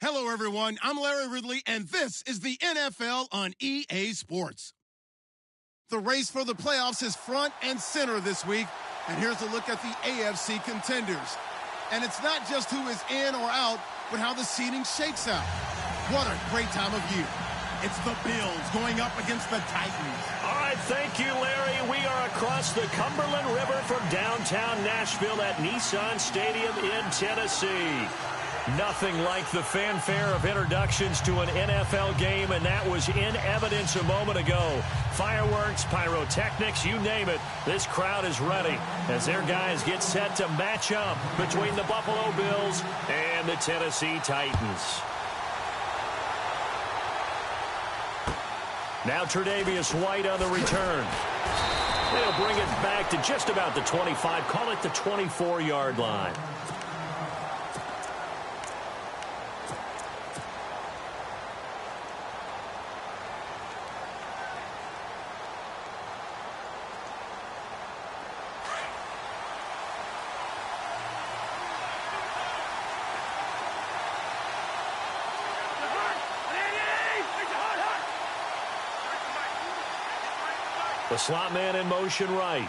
Hello, everyone. I'm Larry Ridley, and this is the NFL on EA Sports. The race for the playoffs is front and center this week, and here's a look at the AFC contenders. And it's not just who is in or out, but how the seeding shakes out. What a great time of year. It's the Bills going up against the Titans. All right, thank you, Larry. We are across the Cumberland River from downtown Nashville at Nissan Stadium in Tennessee. Nothing like the fanfare of introductions to an NFL game, and that was in evidence a moment ago. Fireworks, pyrotechnics, you name it. This crowd is ready as their guys get set to match up between the Buffalo Bills and the Tennessee Titans. Now Tre'Davious White on the return. They'll bring it back to just about the 25, call it the 24-yard line. The slot man in motion right.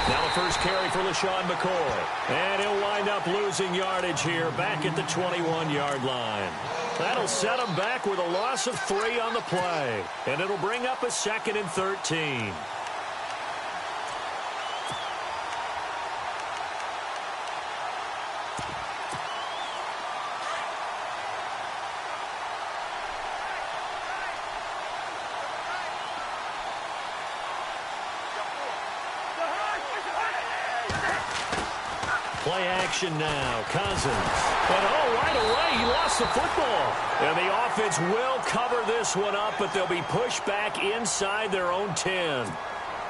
Now the first carry for LaShawn McCoy. And he'll wind up losing yardage here back at the 21-yard line. That'll set him back with a loss of 3 on the play. And it'll bring up a 2nd and 13. Play action now. Cousins. And right away, he lost the football. And the offense will cover this one up, but they'll be pushed back inside their own 10.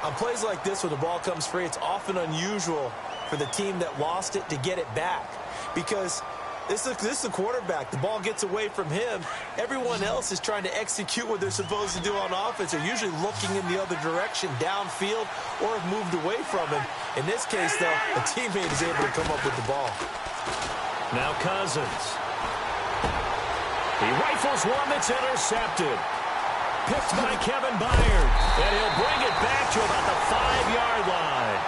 On plays like this where the ball comes free, it's often unusual for the team that lost it to get it back. Because this is the quarterback. The ball gets away from him. Everyone else is trying to execute what they're supposed to do on offense. They're usually looking in the other direction, downfield, or have moved away from him. In this case, though, a teammate is able to come up with the ball. Now Cousins. He rifles one that's intercepted. Picked by Kevin Byard. And he'll bring it back to about the 5-yard line.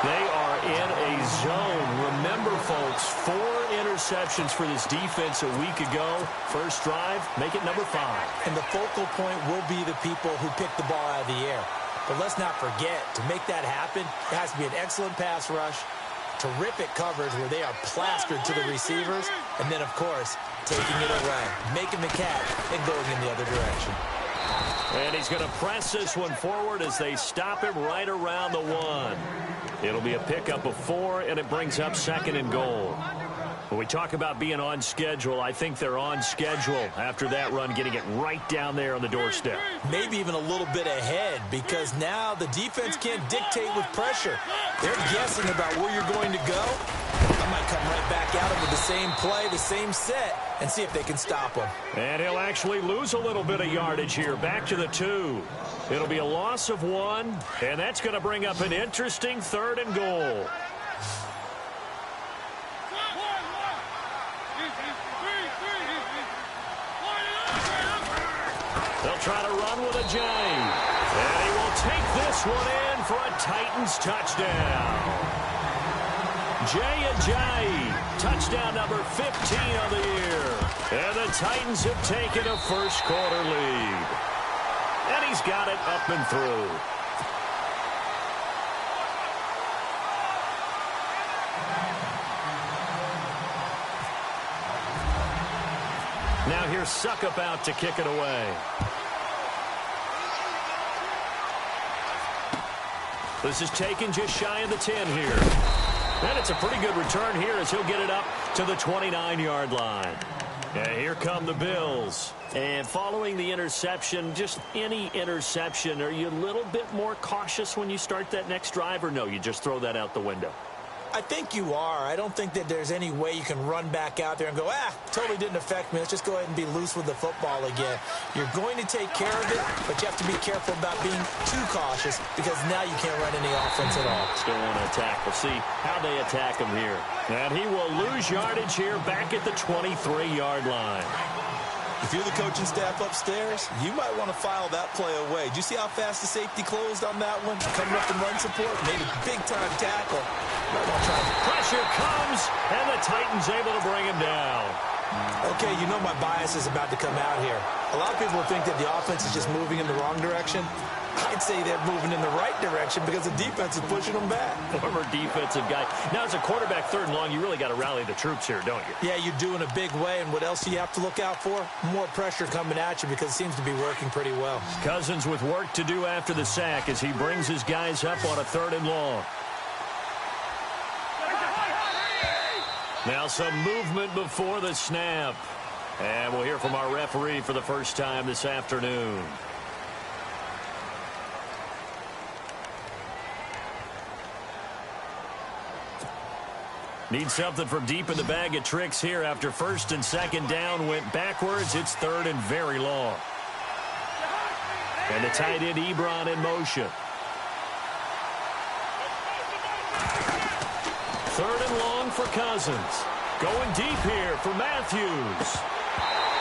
They are in a zone. Remember, folks, 4 interceptions for this defense a week ago. First drive, make it number 5. And the focal point will be the people who pick the ball out of the air. But let's not forget, to make that happen, it has to be an excellent pass rush, terrific coverage where they are plastered to the receivers, and then, of course, taking it away, making the catch, and going in the other direction. And he's going to press this one forward as they stop him right around the 1. It'll be a pickup of 4, and it brings up 2nd and goal. When we talk about being on schedule, I think they're on schedule after that run, getting it right down there on the doorstep. Maybe even a little bit ahead, because now the defense can't dictate with pressure. They're guessing about where you're going to go. I might come right back at him with the same play, the same set, and see if they can stop him. And he'll actually lose a little bit of yardage here, back to the 2. It'll be a loss of 1, and that's going to bring up an interesting 3rd and goal. They'll try to run with Ajayi. And he will take this one in for a Titans touchdown. Jay Ajayi, touchdown number 15 of the year. And the Titans have taken a first-quarter lead. And he's got it up and through. Now here's Succop out to kick it away. This is taken just shy of the 10 here. And it's a pretty good return here as he'll get it up to the 29-yard line. And here come the Bills. And following the interception, just any interception, are you a little bit more cautious when you start that next drive, or no, you just throw that out the window? I think you are. I don't think that there's any way you can run back out there and go, totally didn't affect me. Let's just go ahead and be loose with the football again. You're going to take care of it, but you have to be careful about being too cautious because now you can't run any offense at all. Still want to attack. We'll see how they attack him here. And he will lose yardage here back at the 23-yard line. If you're the coaching staff upstairs, you might want to file that play away. Did you see how fast the safety closed on that one? Coming up in run support, made a big-time tackle. Pressure comes, and the Titans able to bring him down. Okay, you know my bias is about to come out here. A lot of people think that the offense is just moving in the wrong direction. I'd say they're moving in the right direction because the defense is pushing them back. Former defensive guy. Now, as a quarterback, 3rd and long, you really got to rally the troops here, don't you? Yeah, you do in a big way. And what else do you have to look out for? More pressure coming at you because it seems to be working pretty well. Cousins with work to do after the sack as he brings his guys up on a 3rd and long. Now some movement before the snap. And we'll hear from our referee for the first time this afternoon. Need something from deep in the bag of tricks here after 1st and 2nd down went backwards. It's 3rd and very long. And the tight end Ebron in motion. 3rd and long for Cousins. Going deep here for Matthews.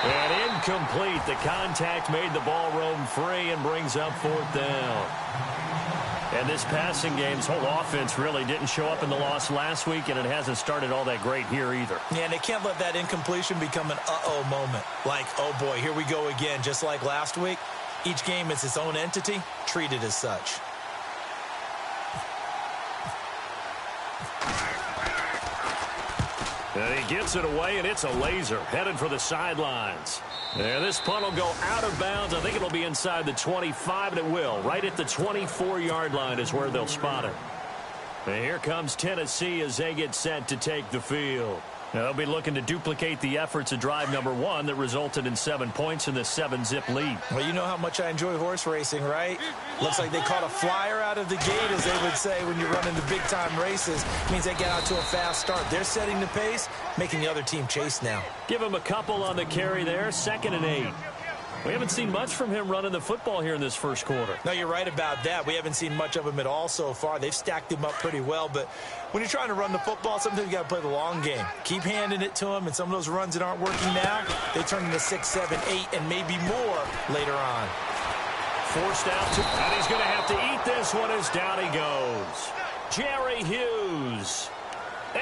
And incomplete. The contact made the ball roam free and brings up 4th down. And this passing game's whole offense really didn't show up in the loss last week, and it hasn't started all that great here either. Yeah, and they can't let that incompletion become an uh-oh moment. Like, oh boy, here we go again, just like last week. Each game is its own entity, treated as such. And he gets it away, and it's a laser headed for the sidelines. And this punt will go out of bounds. I think it'll be inside the 25, and it will. Right at the 24-yard line is where they'll spot it. And here comes Tennessee as they get set to take the field. Now, they'll be looking to duplicate the efforts of drive number 1 that resulted in 7 points in the 7-zip lead. Well, you know how much I enjoy horse racing, right? Looks like they caught a flyer out of the gate, as they would say when you run into big-time races. It means they get out to a fast start. They're setting the pace, making the other team chase now. Give him a couple on the carry there, 2nd and 8. We haven't seen much from him running the football here in this first quarter. No, you're right about that. We haven't seen much of him at all so far. They've stacked him up pretty well, but when you're trying to run the football, sometimes you got to play the long game. Keep handing it to him, and some of those runs that aren't working now, they turn into 6, 7, 8, and maybe more later on. Forced out, and he's going to have to eat this one as down he goes. Jerry Hughes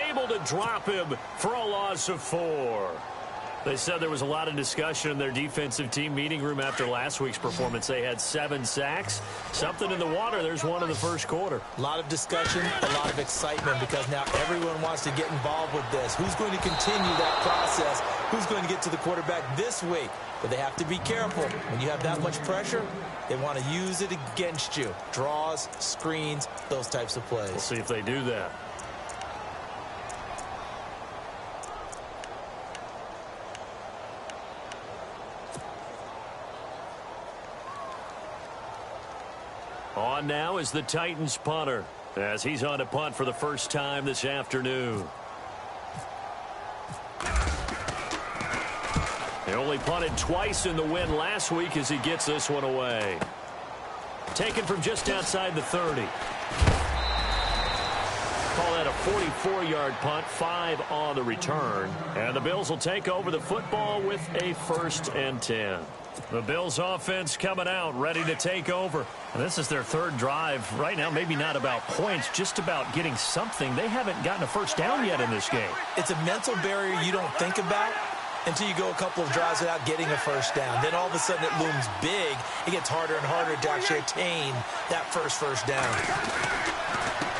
able to drop him for a loss of 4. They said there was a lot of discussion in their defensive team meeting room after last week's performance. They had 7 sacks. Something in the water. There's one in the first quarter. A lot of discussion, a lot of excitement, because now everyone wants to get involved with this. Who's going to continue that process? Who's going to get to the quarterback this week? But they have to be careful. When you have that much pressure, they want to use it against you. Draws, screens, those types of plays. We'll see if they do that. On now is the Titans punter as he's on to punt for the first time this afternoon. They only punted twice in the win last week as he gets this one away. Taken from just outside the 30. Call that a 44-yard punt, 5 on the return. And the Bills will take over the football with a 1st and 10. The Bills offense coming out, ready to take over. And this is their 3rd drive. Right now, maybe not about points, just about getting something. They haven't gotten a first down yet in this game. It's a mental barrier you don't think about until you go a couple of drives without getting a first down. Then all of a sudden it looms big. It gets harder and harder to actually attain that first down.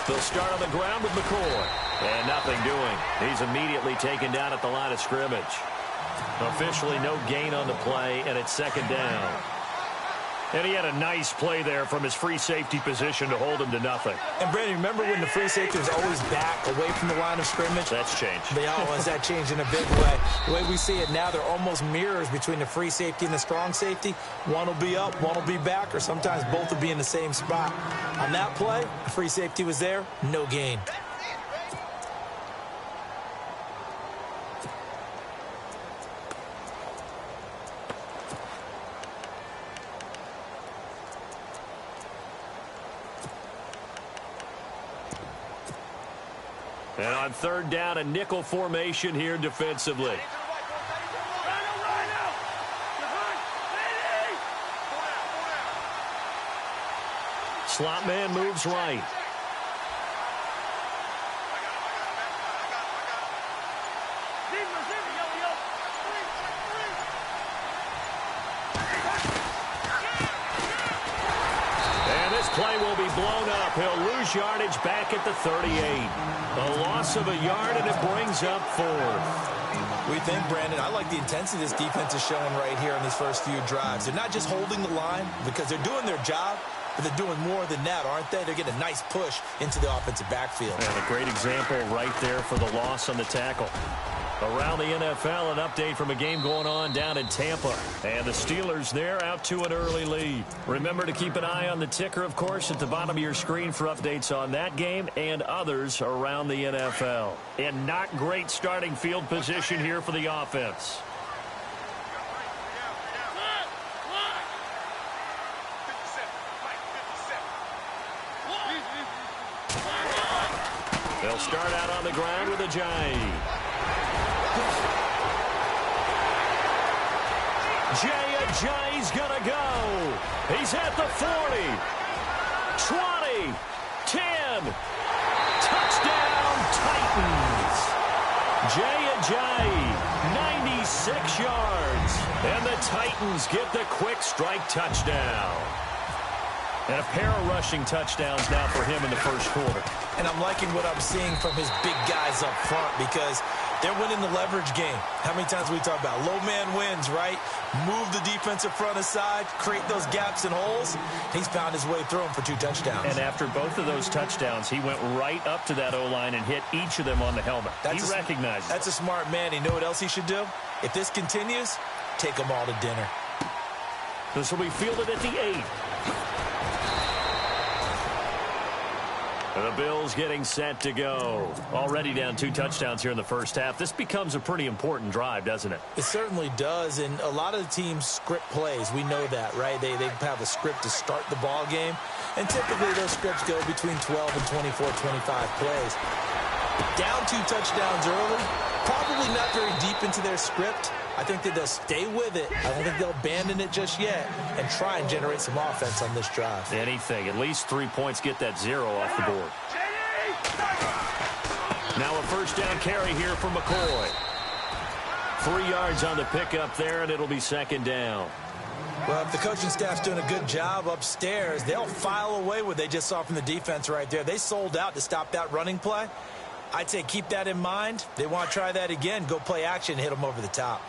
They'll start on the ground with McCoy. And nothing doing. He's immediately taken down at the line of scrimmage. Officially no gain on the play, and it's 2nd down. And he had a nice play there from his free safety position to hold him to nothing. And, Brandon, remember when the free safety was always back away from the line of scrimmage? That's changed. That changed in a big way. The way we see it now, they're almost mirrors between the free safety and the strong safety. One will be up, one will be back, or sometimes both will be in the same spot. On that play, the free safety was there, no gain. And on third down, a nickel formation here defensively. Slot man moves right. And this play will be blown up. He'll lose yardage back at the 38. A loss of a yard, and it brings up fourth. We think, Brandon, I like the intensity this defense is showing right here in these first few drives. They're not just holding the line because they're doing their job, but they're doing more than that, aren't they? They're getting a nice push into the offensive backfield. And a great example right there for the loss on the tackle. Around the NFL, an update from a game going on down in Tampa. And the Steelers there out to an early lead. Remember to keep an eye on the ticker, of course, at the bottom of your screen for updates on that game and others around the NFL. And not great starting field position here for the offense. They'll start out on the ground with Ajayi. Ajayi's gonna go. He's at the 40, 20, 10. Touchdown, Titans. Ajayi, 96 yards. And the Titans get the quick strike touchdown. And a pair of rushing touchdowns now for him in the first quarter. And I'm liking what I'm seeing from his big guys up front because they're winning the leverage game. How many times we talk about low man wins, right? Move the defensive front aside, create those gaps and holes. He's found his way through them for 2 touchdowns. And after both of those touchdowns, he went right up to that O-line and hit each of them on the helmet. He recognized it. That's a smart man. You know what else he should do? If this continues, take them all to dinner. This will be fielded at the 8. The Bills getting set to go. Already down 2 touchdowns here in the first half. This becomes a pretty important drive, doesn't it? It certainly does, and a lot of the teams script plays. We know that, right? They have a script to start the ball game, and typically those scripts go between 12 and 24, 25 plays. Down 2 touchdowns early, probably not very deep into their script. I think that they'll stay with it. I don't think they'll abandon it just yet and try and generate some offense on this drive. Anything. At least 3 points, get that 0 off the board. Now a first down carry here for McCoy. 3 yards on the pickup there, and it'll be second down. Well, if the coaching staff's doing a good job upstairs, they'll file away what they just saw from the defense right there. They sold out to stop that running play. I'd say keep that in mind. They want to try that again. Go play action, hit them over the top.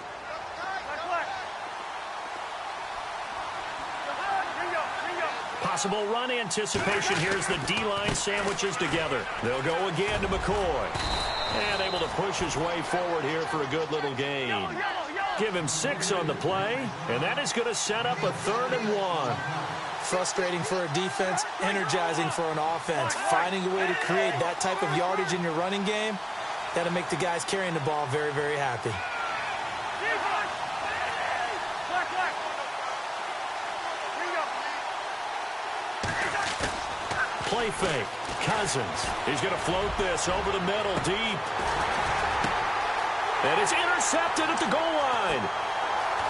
Possible run anticipation. Here's the D-line sandwiches together. They'll go again to McCoy. And able to push his way forward here for a good little gain. Give him 6 on the play, and that is going to set up a 3rd and 1. Frustrating for a defense, energizing for an offense. Finding a way to create that type of yardage in your running game, that'll make the guys carrying the ball very, very happy. Play fake. Cousins. He's going to float this over the middle deep. And it's intercepted at the goal line.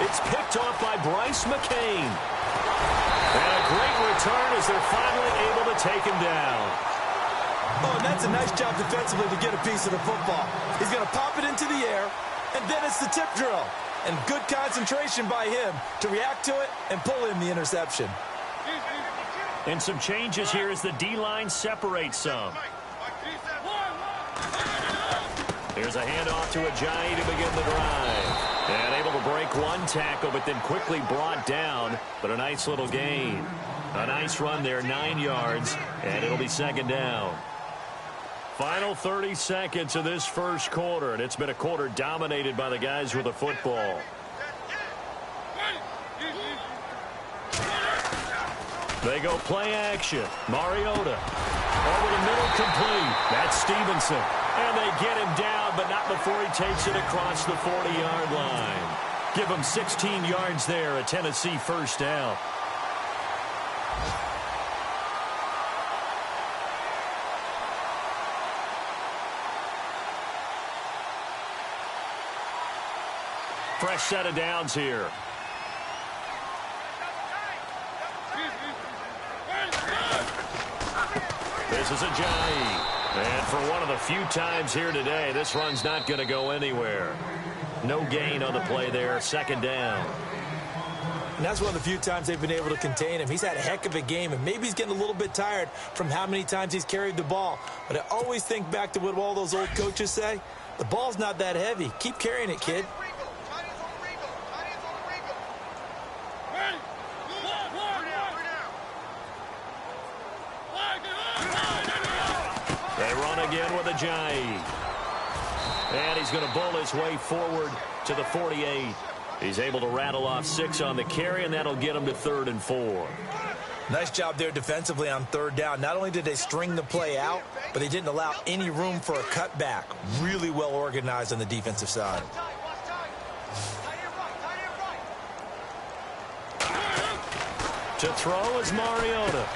It's picked off by Bryce McCain. And a great return as they're finally able to take him down. Oh, and that's a nice job defensively to get a piece of the football. He's going to pop it into the air, and then it's the tip drill. And good concentration by him to react to it and pull in the interception. And some changes here as the D-line separates some. Here's a handoff to Ajayi to begin the drive. And able to break 1 tackle, but then quickly brought down. But a nice little gain. A nice run there, 9 yards, and it'll be second down. Final 30 seconds of this first quarter, and it's been a quarter dominated by the guys with the football. They go play action. Mariota over the middle, complete. That's Stevenson. And they get him down, but not before he takes it across the 40-yard line. Give him 16 yards there, a Tennessee first down. Fresh set of downs here. This is Ajayi. And for one of the few times here today, this run's not going to go anywhere. No gain on the play there. Second down. And that's one of the few times they've been able to contain him. He's had a heck of a game, and maybe he's getting a little bit tired from how many times he's carried the ball. But I always think back to what all those old coaches say. The ball's not that heavy. Keep carrying it, kid. They run again with Ajayi. And he's going to bull his way forward to the 48. He's able to rattle off 6 on the carry, and that'll get him to 3rd and 4. Nice job there defensively on 3rd down. Not only did they string the play out, but they didn't allow any room for a cutback. Really well organized on the defensive side. To throw is Mariota.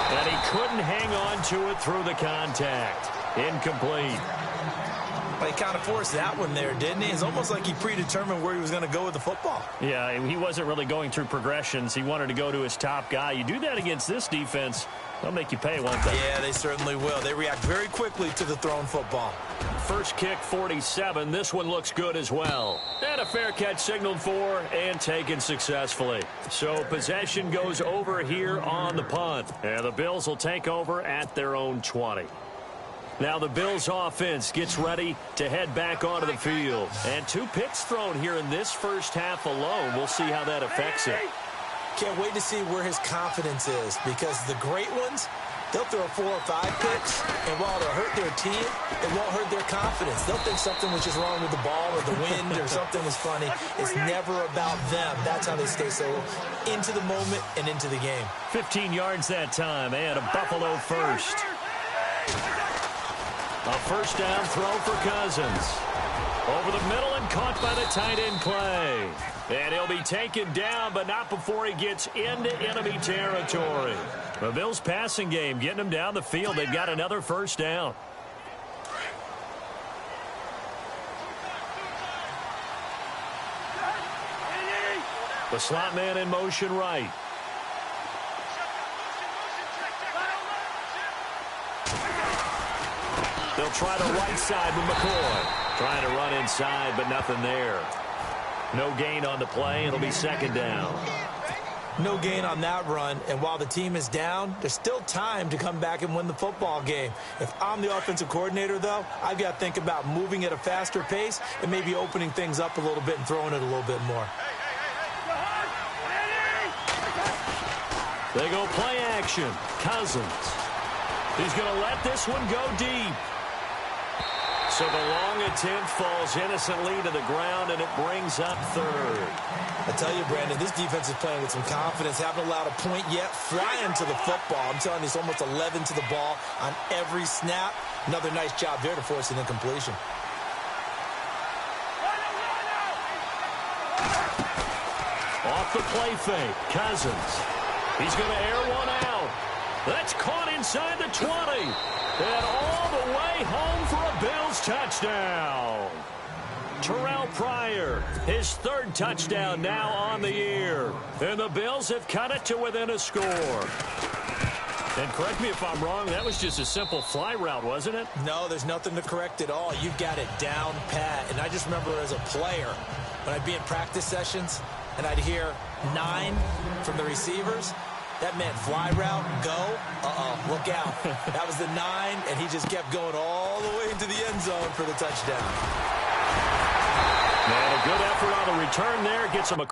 And he couldn't hang on to it through the contact. Incomplete. But he kind of forced that one there, didn't he? It's almost like he predetermined where he was going to go with the football. Yeah, he wasn't really going through progressions. He wanted to go to his top guy. You do that against this defense, they'll make you pay, won't they? Yeah, they certainly will. They react very quickly to the thrown football. First kick, 47. This one looks good as well. And a fair catch signaled for and taken successfully. So possession goes over here on the punt. And the Bills will take over at their own 20. Now the Bills offense gets ready to head back onto the field. And 2 picks thrown here in this first half alone. We'll see how that affects it. Can't wait to see where his confidence is, because the great ones, they'll throw 4 or 5 picks, and while they'll hurt their team, it won't hurt their confidence. They'll think something was just wrong with the ball or the wind or something was funny. It's never about them. That's how they stay so into the moment and into the game. 15 yards that time, and a Buffalo first. A first down throw for Cousins. Over the middle and caught by the tight end Clay. And he'll be taken down, but not before he gets into enemy territory. The Bills passing game getting them down the field. They've got another first down. The slot man in motion right. They'll try the right side with McCoy. Trying to run inside, but nothing there. No gain on the play. It'll be second down. No gain on that run, and while the team is down, there's still time to come back and win the football game. If I'm the offensive coordinator, though, I've got to think about moving at a faster pace and maybe opening things up a little bit and throwing it a little bit more. They go play action. Cousins. He's going to let this one go deep. So the long attempt falls innocently to the ground, and it brings up 3rd. I tell you, Brandon, this defense is playing with some confidence. Haven't allowed a point yet. Flying to the football. I'm telling you, it's almost 11 to the ball on every snap. Another nice job there to force an incompletion. Off the play fake, Cousins. He's going to air one out. That's caught inside the 20. And all the way home for a Bills touchdown. Terrell Pryor, his 3rd touchdown now on the year. And the Bills have cut it to within a score. And correct me if I'm wrong, that was just a simple fly route, wasn't it? No, there's nothing to correct at all. You've got it down pat. And I just remember as a player, when I'd be in practice sessions, and I'd hear 9 from the receivers, that meant fly route, go, look out. That was the 9, and he just kept going all the way into the end zone for the touchdown. And a good effort on the return there gets him a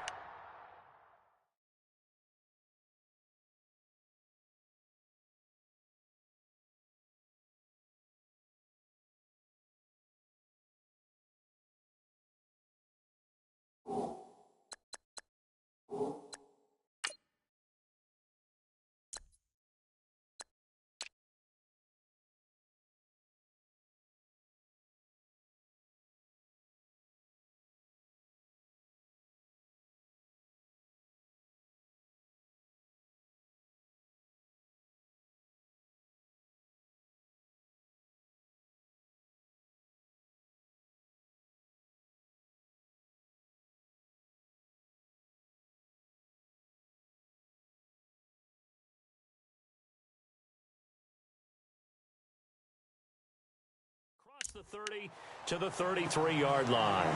the 30 to the 33-yard line.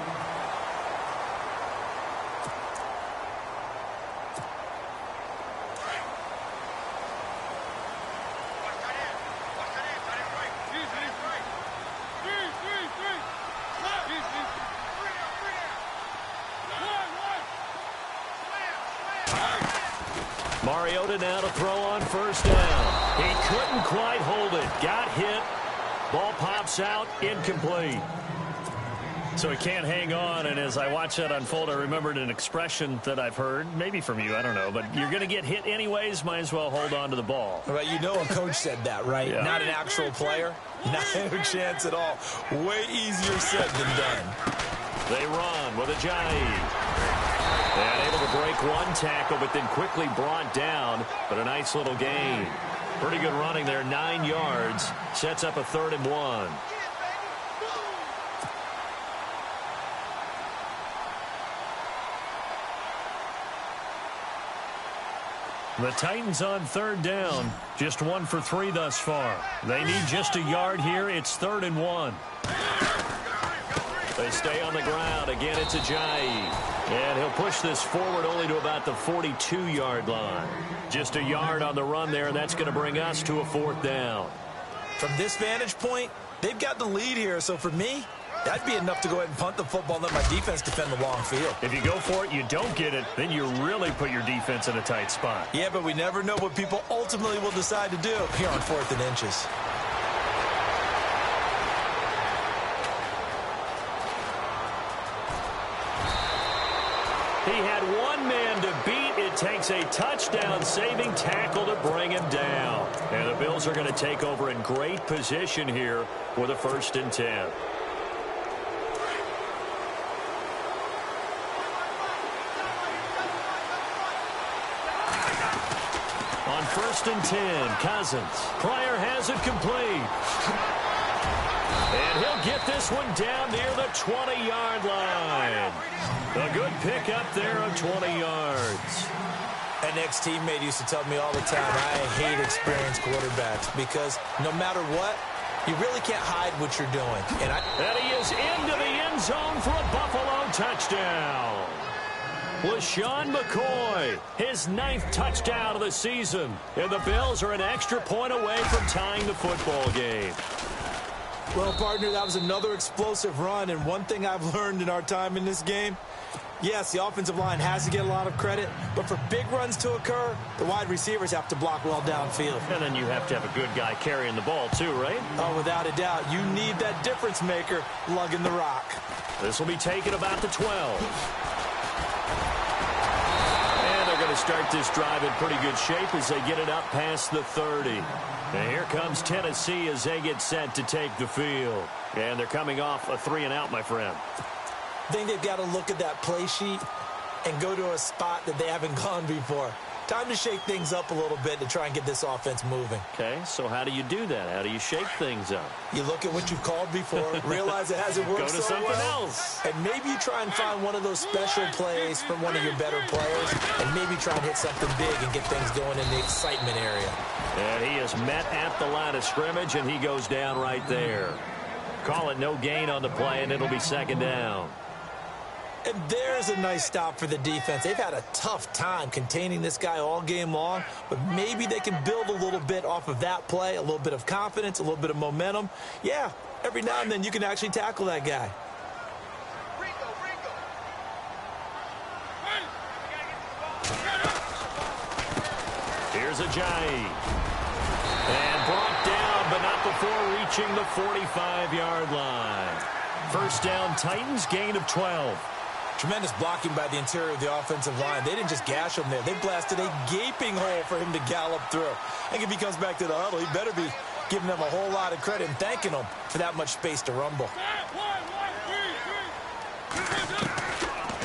Mariota now to throw on first down. He couldn't quite hold it. Got hit. Ball pops out. Incomplete. So he can't hang on, and as I watch that unfold, I remembered an expression that I've heard, maybe from you, I don't know, but you're going to get hit anyways, might as well hold on to the ball. Right, you know a coach said that, right? Yeah. Not an actual player. Not a chance at all. Way easier said than done. They run with Ajayi. And able to break one tackle, but then quickly brought down. But a nice little gain. Pretty good running there, 9 yards. Sets up a 3rd and 1. The Titans on 3rd down. Just 1 for 3 thus far. They need just a yard here. It's 3rd and 1. They stay on the ground. Again, it's Ajayi. And he'll push this forward only to about the 42-yard line. Just a yard on the run there, and that's going to bring us to a 4th down. From this vantage point, they've got the lead here. So for me, that'd be enough to go ahead and punt the football and let my defense defend the long field. If you go for it, you don't get it, then you really put your defense in a tight spot. Yeah, but we never know what people ultimately will decide to do here on 4th and inches. He had one man to beat. It takes a touchdown-saving tackle to bring him down. And the Bills are going to take over in great position here with a 1st and 10. On 1st and 10, Cousins. Pryor has it complete. And he'll get this one down near the 20-yard line. A good pick up there of 20 yards. An ex-teammate used to tell me all the time, I hate experienced quarterbacks because no matter what, you really can't hide what you're doing. And he is into the end zone for a Buffalo touchdown. LaShawn McCoy, his 9th touchdown of the season. And the Bills are an extra point away from tying the football game. Well, partner, that was another explosive run, and one thing I've learned in our time in this game, yes, the offensive line has to get a lot of credit, but for big runs to occur, the wide receivers have to block well downfield. And then you have to have a good guy carrying the ball too, right? Oh, without a doubt. You need that difference maker lugging the rock. This will be taken about the 12. And they're going to start this drive in pretty good shape as they get it up past the 30. And here comes Tennessee as they get set to take the field. And they're coming off a 3-and-out, my friend. I think they've got to look at that play sheet and go to a spot that they haven't gone before. Time to shake things up a little bit to try and get this offense moving. Okay, so how do you do that? How do you shake things up? You look at what you've called before, realize it hasn't worked Go to so something well, else. and maybe you try and find one of those special plays from one of your better players, and maybe try and hit something big and get things going in the excitement area. And he is met at the line of scrimmage, and he goes down right there. Call it no gain on the play, and it'll be 2nd down. And there's a nice stop for the defense. They've had a tough time containing this guy all game long, but maybe they can build a little bit off of that play, a little bit of confidence, a little bit of momentum. Yeah, every now and then you can actually tackle that guy. Here's Ajayi. And brought down, but not before reaching the 45-yard line. 1st down, Titans, gain of 12. Tremendous blocking by the interior of the offensive line. They didn't just gash him there. They blasted a gaping hole for him to gallop through. I think if he comes back to the huddle, he better be giving them a whole lot of credit and thanking them for that much space to rumble.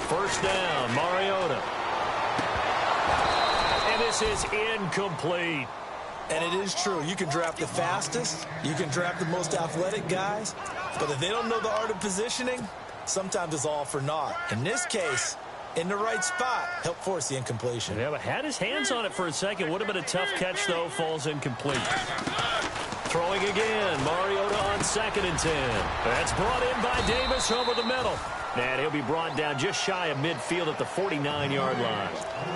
1st down, Mariota. And this is incomplete. And it is true. You can draft the fastest. You can draft the most athletic guys. But if they don't know the art of positioning, sometimes it's all for naught. In this case, in the right spot, helped force the incompletion. Yeah, but had his hands on it for a second. Would have been a tough catch, though. Falls incomplete. Throwing again. Mariota on 2nd and 10. That's brought in by Davis over the middle. And he'll be brought down just shy of midfield at the 49-yard line.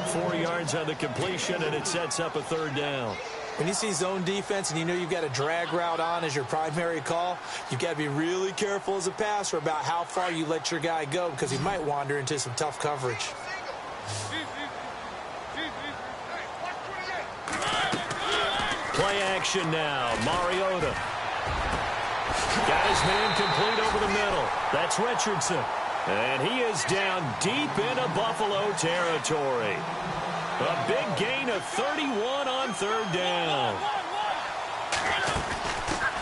4 yards on the completion, and it sets up a 3rd down. When you see zone defense and you know you've got a drag route on as your primary call, you've got to be really careful as a passer about how far you let your guy go because he might wander into some tough coverage. Play action now. Mariota. Got his man complete over the middle. That's Richardson. And he is down deep into Buffalo territory. A big gain of 31 on 3rd down.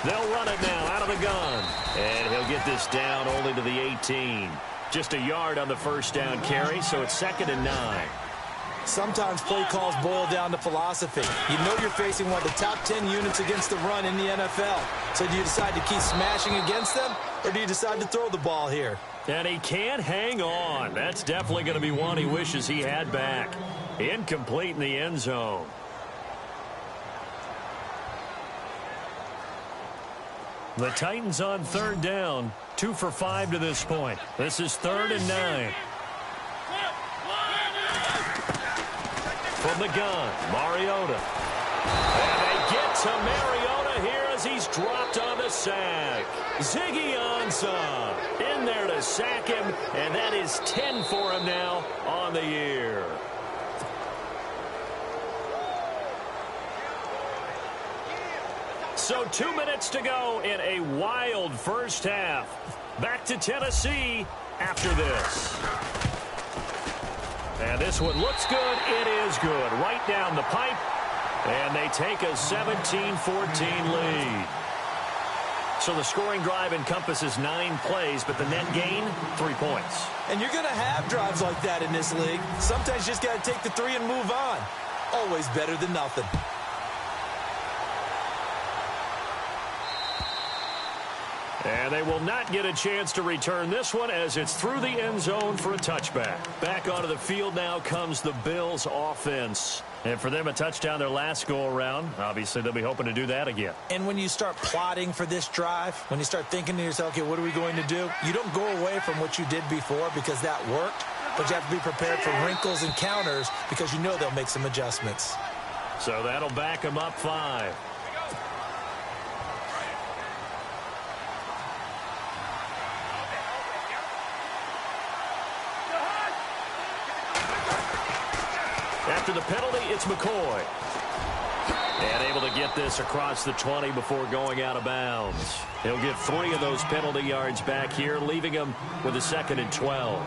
They'll run it now out of the gun. And he'll get this down only to the 18. Just a yard on the 1st down carry, so it's 2nd and 9. Sometimes play calls boil down to philosophy. You know you're facing one of the top 10 units against the run in the NFL. So do you decide to keep smashing against them, or do you decide to throw the ball here? And he can't hang on. That's definitely going to be one he wishes he had back. Incomplete in the end zone. The Titans on 3rd down. 2 for 5 to this point. This is 3rd and 9. From the gun, Mariota. And they get to Mariota here as he's dropped on the sack. Ziggy Ansah in there to sack him, and that is 10 for him now on the year. So 2 minutes to go in a wild first half. Back to Tennessee after this. And this one looks good. It is good. Right down the pipe. And they take a 17-14 lead. So the scoring drive encompasses 9 plays, but the net gain, 3 points. And you're going to have drives like that in this league. Sometimes you just got to take the 3 and move on. Always better than nothing. And they will not get a chance to return this one as it's through the end zone for a touchback. Back onto the field now comes the Bills offense. And for them, a touchdown their last go-around. Obviously, they'll be hoping to do that again. And when you start plotting for this drive, when you start thinking to yourself, okay, what are we going to do? You don't go away from what you did before because that worked, but you have to be prepared for wrinkles and counters because you know they'll make some adjustments. So that'll back them up 5. After the penalty, it's McCoy. And able to get this across the 20 before going out of bounds. He'll get 3 of those penalty yards back here, leaving him with a 2nd and 12.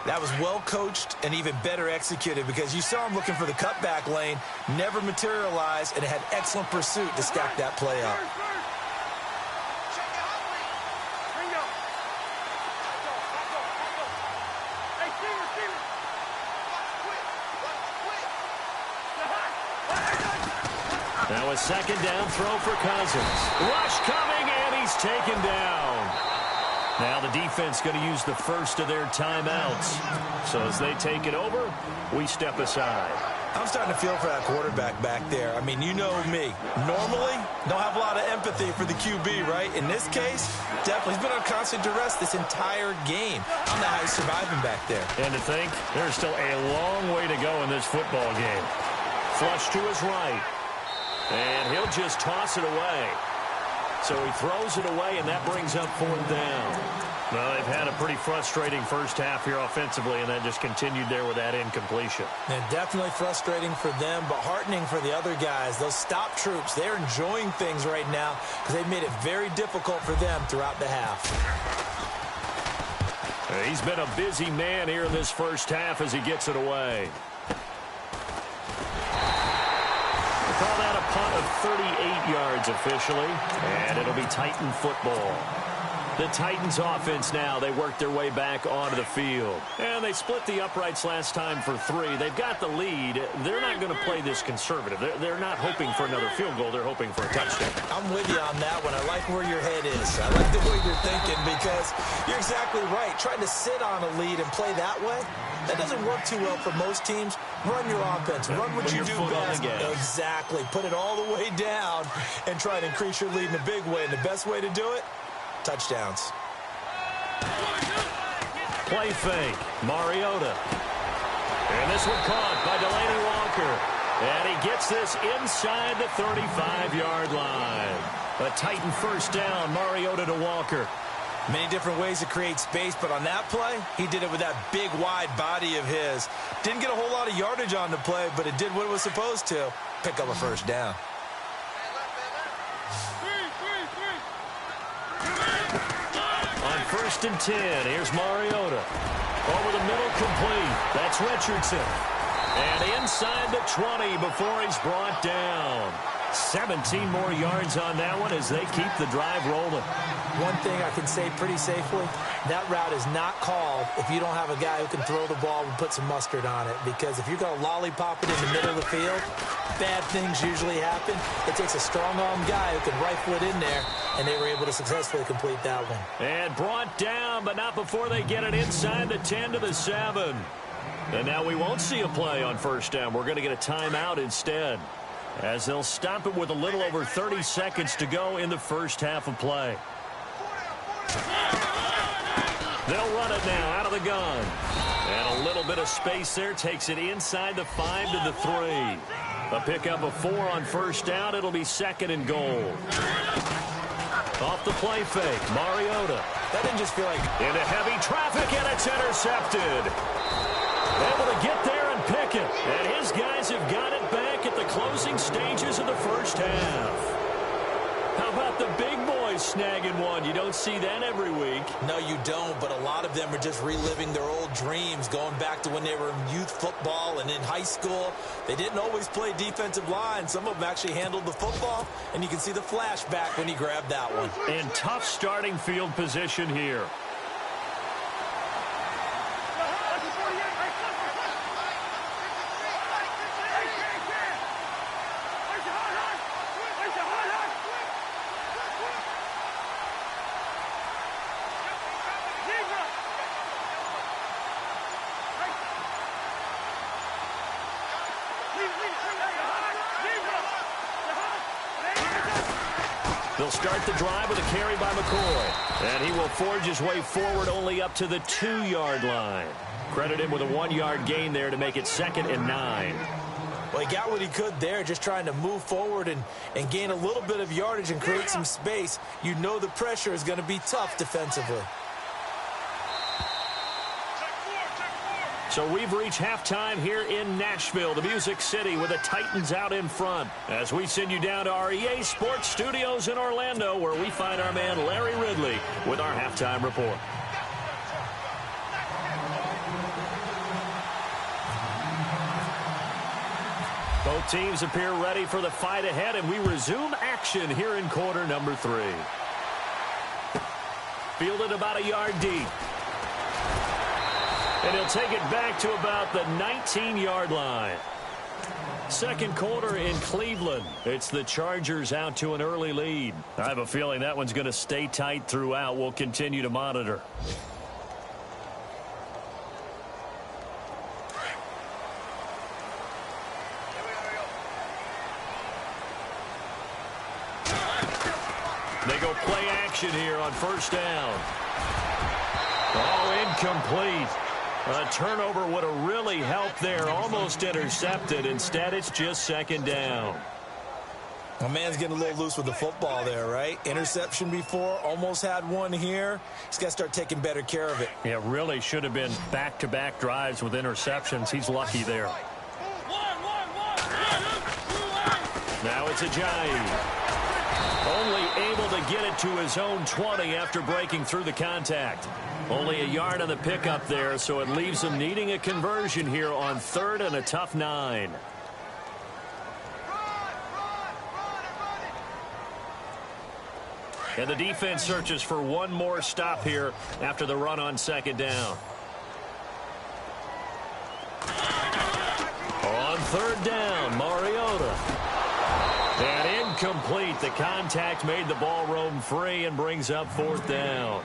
That was well coached and even better executed because you saw him looking for the cutback lane, never materialized, and had excellent pursuit to stack that play up. Now a 2nd down throw for Cousins. Rush coming, and he's taken down. Now the defense going to use the first of their timeouts. So as they take it over, we step aside. I'm starting to feel for that quarterback back there. I mean, you know me. Normally, don't have a lot of empathy for the QB, right? In this case, definitely. He's been on constant duress this entire game. I don't know how he's surviving back there. And to think, there's still a long way to go in this football game. Flush to his right. And he'll just toss it away. So he throws it away, and that brings up 4th down. Well, they've had a pretty frustrating first half here offensively, and then just continued there with that incompletion. And definitely frustrating for them, but heartening for the other guys. Those stop troops, they're enjoying things right now because they've made it very difficult for them throughout the half. He's been a busy man here in this first half as he gets it away. Call that a punt of 38 yards officially, and it'll be Titan football. The Titans offense now, they work their way back onto the field. And they split the uprights last time for 3. They've got the lead. They're not going to play this conservative. They're not hoping for another field goal. They're hoping for a touchdown. I'm with you on that one. I like where your head is. I like the way you're thinking because you're exactly right. Trying to sit on a lead and play that way, that doesn't work too well for most teams. Run your offense. Run what you do best. Exactly. Put it all the way down and try to increase your lead in a big way. And the best way to do it, touchdowns. Play fake. Mariota. And this one caught by Delanie Walker. And he gets this inside the 35-yard line. A Titan first down. Mariota to Walker. Many different ways to create space, but on that play, he did it with that big, wide body of his. Didn't get a whole lot of yardage on the play, but it did what it was supposed to. Pick up a first down. On 1st and 10, here's Mariota. Over the middle, complete. That's Richardson. And inside the 20 before he's brought down. 17 more yards on that one as they keep the drive rolling. One thing I can say pretty safely, that route is not called if you don't have a guy who can throw the ball and put some mustard on it. Because if you're going to lollipop it in the middle of the field, bad things usually happen. It takes a strong-arm guy who can rifle it in there, and they were able to successfully complete that one. And brought down, but not before they get it inside the 10 to the 7. And now we won't see a play on first down. We're going to get a timeout instead, as they'll stop it with a little over 30 seconds to go in the first half of play. They'll run it now out of the gun. And a little bit of space there takes it inside the 5 to the 3. A pickup of 4 on first down. It'll be 2nd and goal. Off the play fake, Mariota. That didn't just feel like... Into heavy traffic, and it's intercepted. Able to get there and pick it. And his guys have got it back at the closing stages of the first half. How about the big boys snagging one? You don't see that every week. No, you don't, but a lot of them are just reliving their old dreams, going back to when they were in youth football and in high school. They didn't always play defensive line. Some of them actually handled the football, and you can see the flashback when he grabbed that one. And tough starting field position here. They'll start the drive with a carry by McCoy. And he will forge his way forward only up to the 2-yard line. Credit him with a 1-yard gain there to make it 2nd and 9. Well, he got what he could there, just trying to move forward and gain a little bit of yardage and create some space. You know the pressure is going to be tough defensively. So we've reached halftime here in Nashville, the Music City, with the Titans out in front. As we send you down to our EA Sports Studios in Orlando, where we find our man Larry Ridley with our halftime report. Both teams appear ready for the fight ahead, and we resume action here in quarter number 3. Fielded about a yard deep. And he'll take it back to about the 19-yard line. Second quarter in Cleveland. It's the Chargers out to an early lead. I have a feeling that one's going to stay tight throughout. We'll continue to monitor. They go play action here on first down. Oh, incomplete. A turnover would have really helped there. Almost intercepted. Instead, it's just 2nd down. My man's getting a little loose with the football there, right? Interception before, almost had one here. He's got to start taking better care of it. Yeah, really should have been back-to-back drives with interceptions. He's lucky there. Now it's Ajayi. Only able to get it to his own 20 after breaking through the contact. Only a yard on the pickup there, so it leaves him needing a conversion here on 3rd and a tough 9. And the defense searches for one more stop here after the run on second down. On third down, Mariota. And incomplete. The contact made the ball roam free and brings up fourth down.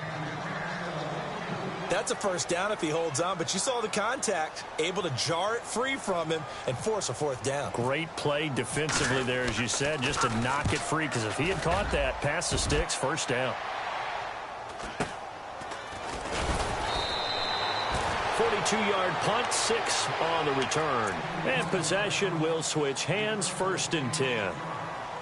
That's a first down if he holds on, but you saw the contact, able to jar it free from him and force a fourth down. Great play defensively there, as you said, just to knock it free, because if he had caught that, past the sticks, first down. 42-yard punt, 6 on the return. And possession will switch hands, 1st and 10.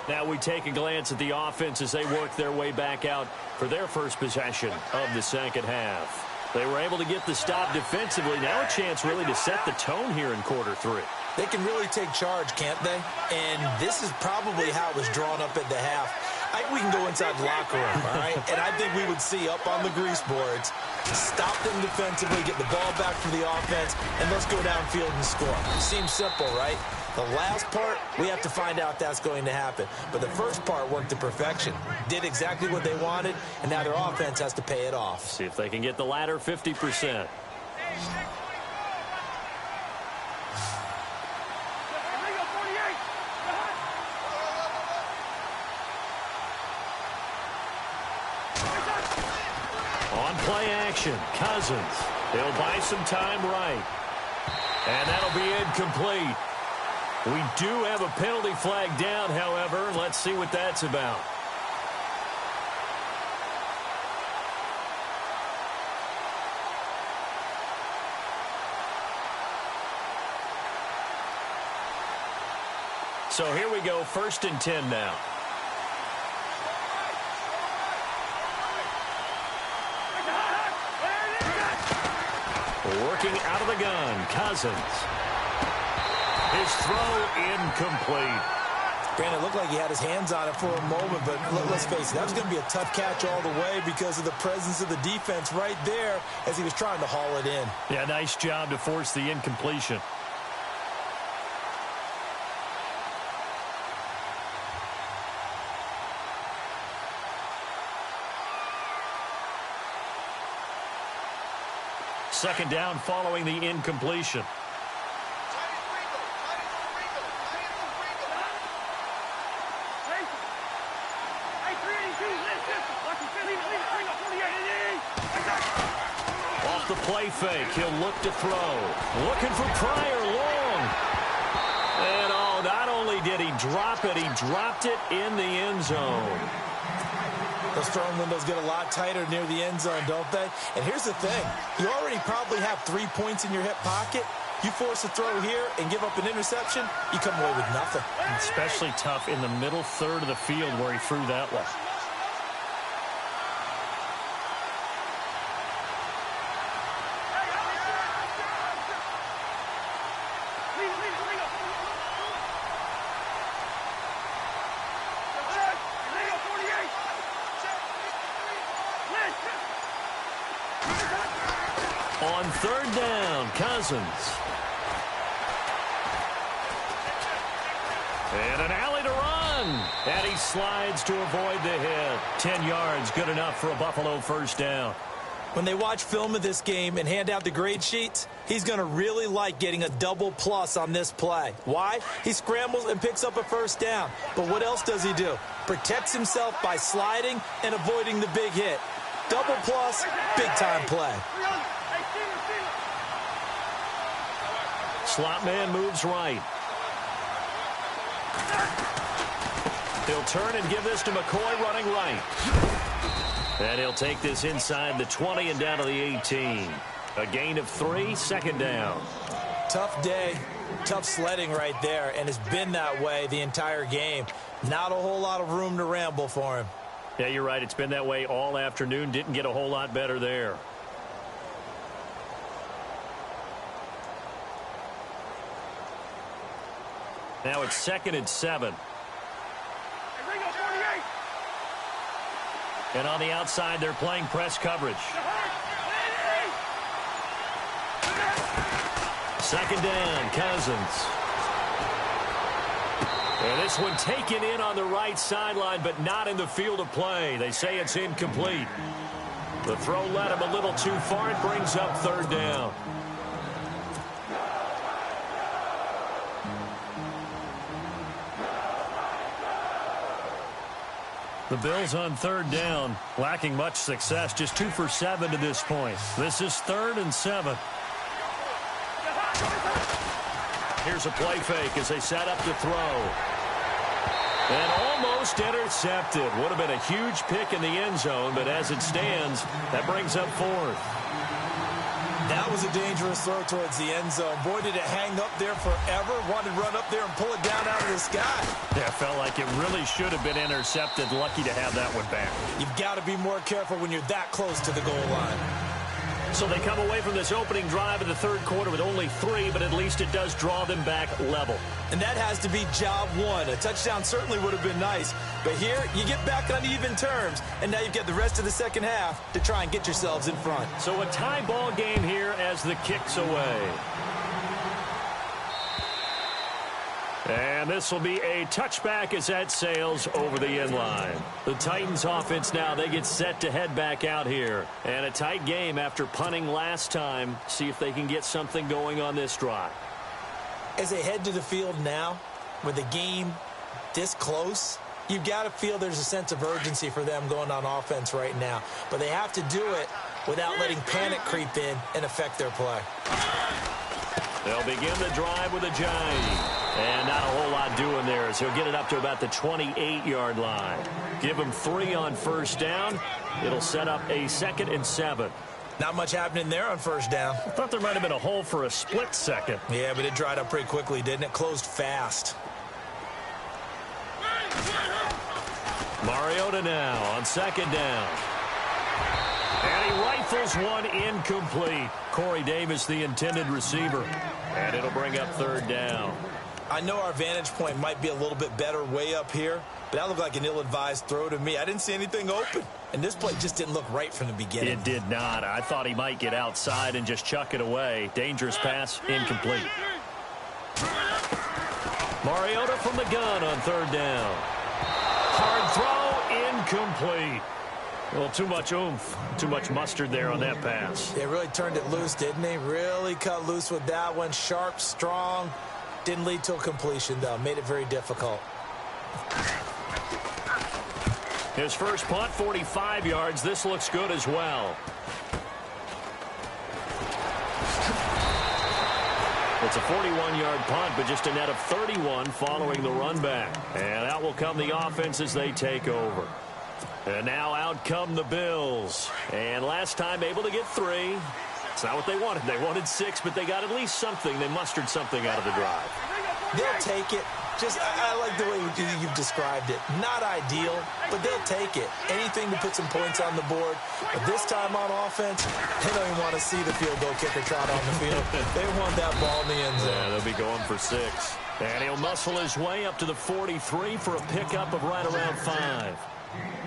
Now we take a glance at the offense as they work their way back out for their first possession of the second half. They were able to get the stop defensively. Now a chance really to set the tone here in quarter 3. They can really take charge, can't they? And this is probably how it was drawn up at the half. I think we can go inside the locker room, all right? And I think we would see up on the grease boards, stop them defensively, get the ball back for the offense, and let's go downfield and score. Seems simple, right? The last part, we have to find out if that's going to happen. But the first part worked to perfection. Did exactly what they wanted, and now their offense has to pay it off. See if they can get the latter 50%. On play action, Cousins. He'll buy some time right. And that'll be incomplete. We do have a penalty flag down, however. Let's see what that's about. So here we go, 1st and 10 now. Working out of the gun, Cousins. His throw incomplete. Brandon, it looked like he had his hands on it for a moment, but let's face it, that was going to be a tough catch all the way because of the presence of the defense right there as he was trying to haul it in. Yeah, nice job to force the incompletion. Second down following the incompletion. Off the play fake, he'll look to throw. Looking for Pryor long. And oh, not only did he drop it, he dropped it in the end zone. Those throwing windows get a lot tighter near the end zone, don't they? And here's the thing. You already probably have 3 points in your hip pocket. You force a throw here and give up an interception, you come away with nothing. Especially tough in the middle third of the field where he threw that one. On third down, Cousins. And an alley to run. And he slides to avoid the hit. 10 yards, good enough for a Buffalo first down. When they watch film of this game and hand out the grade sheets, he's going to really like getting a double plus on this play. Why? He scrambles and picks up a first down. But what else does he do? Protects himself by sliding and avoiding the big hit. Double plus, big-time play. Slot man moves right. He'll turn and give this to McCoy running right. And he'll take this inside the 20 and down to the 18. A gain of 3, second down. Tough day, tough sledding right there, and it's been that way the entire game. Not a whole lot of room to ramble for him. Yeah, you're right. It's been that way all afternoon. Didn't get a whole lot better there. Now it's 2nd and 7. And on the outside, they're playing press coverage. Second down, Cousins. And this one taken in on the right sideline, but not in the field of play. They say it's incomplete. The throw led him a little too far. It brings up third down. The Bills on third down, lacking much success, just 2 for 7 to this point. This is 3rd and 7. Here's a play fake as they set up to throw. And almost intercepted. Would have been a huge pick in the end zone, but as it stands, that brings up 4th. That was a dangerous throw towards the end zone. Boy, did it hang up there forever. Wanted to run up there and pull it down out of the sky. Yeah, felt like it really should have been intercepted. Lucky to have that one back. You've got to be more careful when you're that close to the goal line. So they come away from this opening drive in the third quarter with only 3, but at least it does draw them back level. And that has to be job one. A touchdown certainly would have been nice. But here, you get back on even terms. And now you've got the rest of the second half to try and get yourselves in front. So a tie ball game here as the kick's away. And this will be a touchback as that sails over the end line. The Titans offense now, they get set to head back out here. And a tight game after punting last time. See if they can get something going on this drive. As they head to the field now, with the game this close, you've got to feel there's a sense of urgency for them going on offense right now. But they have to do it without letting panic creep in and affect their play. They'll begin the drive with a jive. And not a whole lot doing there, so he'll get it up to about the 28-yard line. Give him 3 on first down. It'll set up a 2nd and 7. Not much happening there on first down. I thought there might have been a hole for a split second. Yeah, but it dried up pretty quickly, didn't it? Closed fast. Mariota now on 2nd down. And he rifles one incomplete. Corey Davis, the intended receiver. And it'll bring up 3rd down. I know our vantage point might be a little bit better way up here, but that looked like an ill-advised throw to me. I didn't see anything open, and this play just didn't look right from the beginning. It did not. I thought he might get outside and just chuck it away. Dangerous pass, incomplete. Mariota from the gun on 3rd down. Hard throw, incomplete. Well, too much oomph, too much mustard there on that pass. They really turned it loose, didn't they? Really cut loose with that one. Sharp, strong. Didn't lead to a completion, though. Made it very difficult. His first punt, 45 yards. This looks good as well. It's a 41-yard punt, but just a net of 31 following the run back. And out will come the offense as they take over. And now out come the Bills. And last time able to get 3. It's not what they wanted. They wanted 6, but they got at least something. They mustered something out of the drive. They'll take it. Just, I like the way you've described it. Not ideal, but they'll take it. Anything to put some points on the board. But this time on offense, they don't even want to see the field goal kicker trot on the field. They want that ball in the end zone. Yeah, they'll be going for 6. And he'll muscle his way up to the 43 for a pickup of right around 5.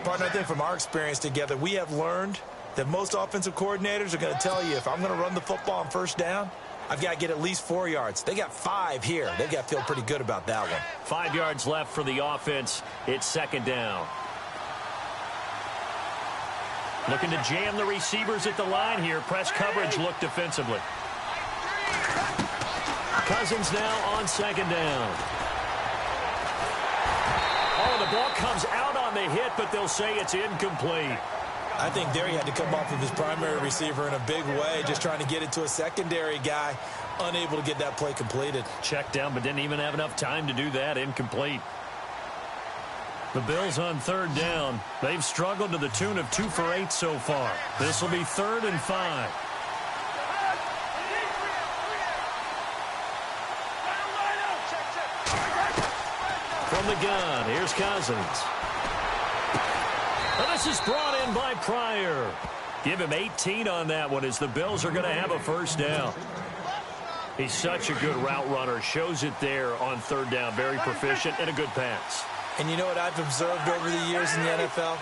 Partner, I think from our experience together, we have learned that most offensive coordinators are going to tell you, if I'm going to run the football on first down, I've got to get at least 4 yards. They got 5 here. They've got to feel pretty good about that one. 5 yards left for the offense. It's 2nd down. Looking to jam the receivers at the line here. Press coverage look defensively. Cousins now on 2nd down. Oh, the ball comes out on the hit, but they'll say it's incomplete. I think there he had to come off of his primary receiver in a big way, just trying to get it to a secondary guy, unable to get that play completed. Checked down, but didn't even have enough time to do that. Incomplete. The Bills on 3rd down. They've struggled to the tune of 2 for 8 so far. This will be 3rd and 5. From the gun, here's Cousins. Well, this is brought in by Pryor. Give him 18 on that one as the Bills are going to have a first down. He's such a good route runner. Shows it there on 3rd down. Very proficient and a good pass. And you know what I've observed over the years in the NFL?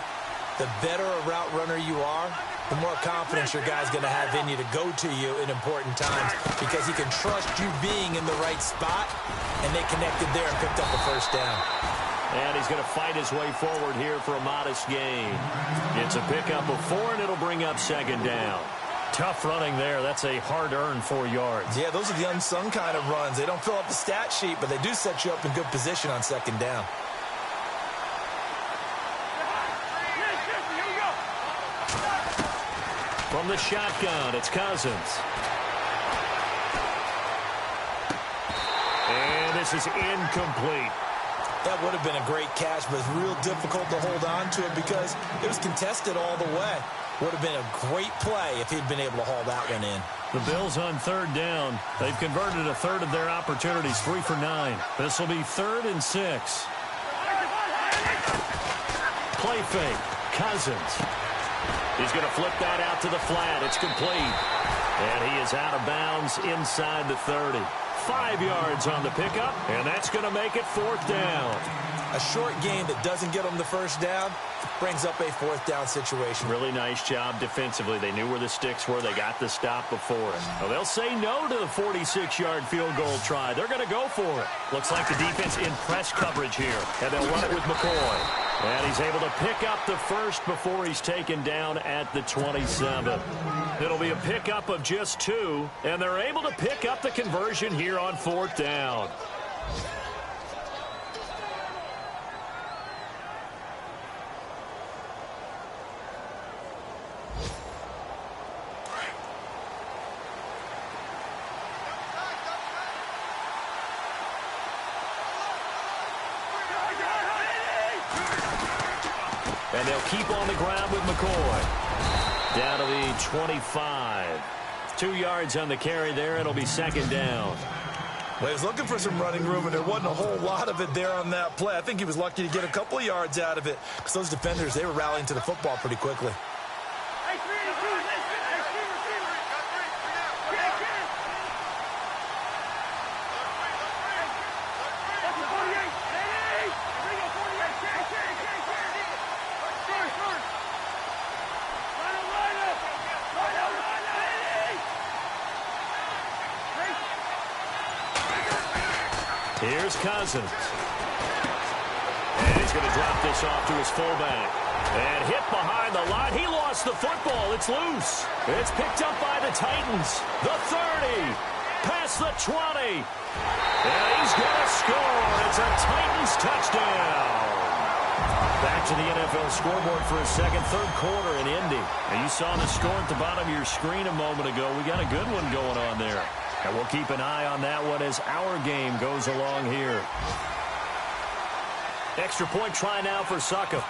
the better a route runner you are, the more confidence your guy's going to have in you to go to you in important times because he can trust you being in the right spot, and they connected there and picked up the first down. And he's going to fight his way forward here for a modest gain. It's a pickup of 4, and it'll bring up second down. Tough running there. That's a hard-earned 4 yards. Yeah, those are the unsung kind of runs. They don't fill up the stat sheet, but they do set you up in good position on second down. From the shotgun, it's Cousins. And this is incomplete. That would have been a great catch, but it's real difficult to hold on to it because it was contested all the way. Would have been a great play if he'd been able to haul that one in. The Bills on third down. They've converted a third of their opportunities, 3 for 9. This will be 3rd and 6. Play fake. Cousins. He's going to flip that out to the flat. It's complete. And he is out of bounds inside the 30. 5 yards on the pickup, and that's going to make it 4th down. A short game that doesn't get them the first down brings up a 4th down situation. Really nice job defensively. They knew where the sticks were. They got the stop before it. Well, they'll say no to the 46-yard field goal try. They're going to go for it. Looks like the defense in press coverage here, and they'll run it with McCoy. And he's able to pick up the first before he's taken down at the 27. It'll be a pickup of just 2, and they're able to pick up the conversion here on 4th down. And they'll keep on the ground with McCoy. Down to the 25. 2 yards on the carry there. It'll be 2nd down. Well, he was looking for some running room, and there wasn't a whole lot of it there on that play. I think he was lucky to get a couple of yards out of it because those defenders, they were rallying to the football pretty quickly. Here's Cousins. And he's going to drop this off to his fullback. And hit behind the line. He lost the football. It's loose. It's picked up by the Titans. The 30. Past the 20. And he's going to score. It's a Titans touchdown. Back to the NFL scoreboard for a second. 3rd quarter in Indy. And you saw the score at the bottom of your screen a moment ago. We got a good one going on there. And we'll keep an eye on that one as our game goes along here. Extra point try now for Succop.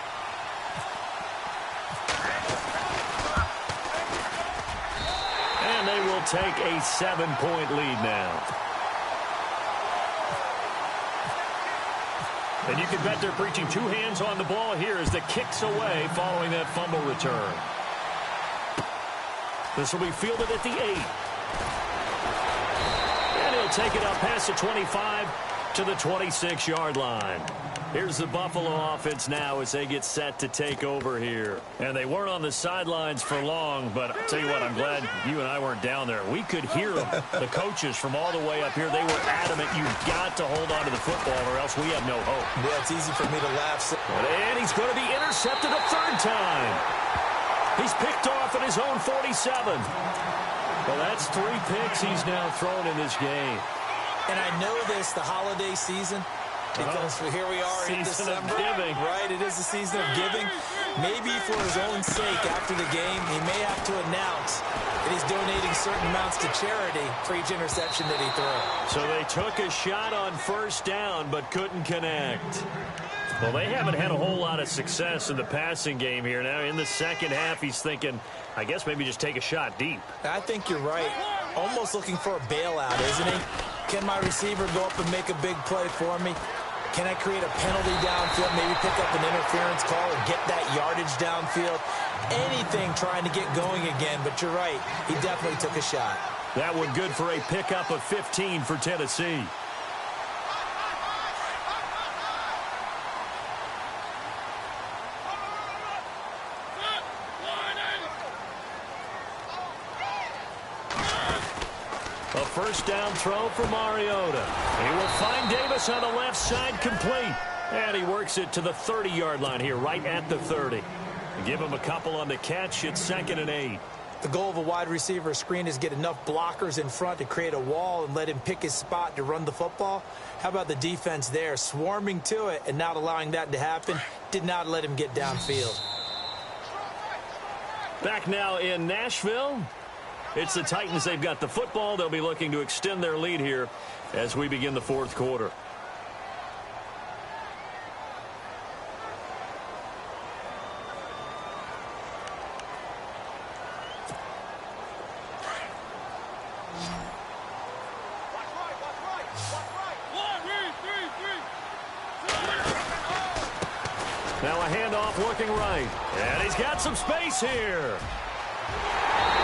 And they will take a 7-point lead now. And you can bet they're preaching 2 hands on the ball here as the kick's away following that fumble return. This will be fielded at the 8. Take it up past the 25 to the 26-yard line. Here's the Buffalo offense now as they get set to take over here. And they weren't on the sidelines for long, but I'll tell you what, I'm glad you and I weren't down there. We could hear them, the coaches from all the way up here. They were adamant, you've got to hold on to the football or else we have no hope. Yeah, it's easy for me to laugh. And he's going to be intercepted a 3rd time. He's picked off at his own 47. Well, that's 3 picks he's now thrown in this game. And I know this, the holiday season, because here we are in December. Giving. Right, it is the season of giving. Maybe for his own sake after the game, he may have to announce that he's donating certain amounts to charity for each interception that he threw. So they took a shot on 1st down but couldn't connect. Well, they haven't had a whole lot of success in the passing game here. Now in the second half, he's thinking, I guess maybe just take a shot deep. I think you're right. Almost looking for a bailout, isn't he? Can my receiver go up and make a big play for me? Can I create a penalty downfield, maybe pick up an interference call and get that yardage downfield? Anything trying to get going again, but you're right. He definitely took a shot. That one good for a pickup of 15 for Tennessee. A first down throw for Mariota. He will find Davis on the left side, complete. And he works it to the 30-yard line here, right at the 30. Give him a couple on the catch. It's 2nd and 8. The goal of a wide receiver screen is get enough blockers in front to create a wall and let him pick his spot to run the football. How about the defense there, swarming to it and not allowing that to happen? Did not let him get downfield. Back now in Nashville. It's the Titans. They've got the football. They'll be looking to extend their lead here as we begin the 4th quarter. Now a handoff looking right. And he's got some space here.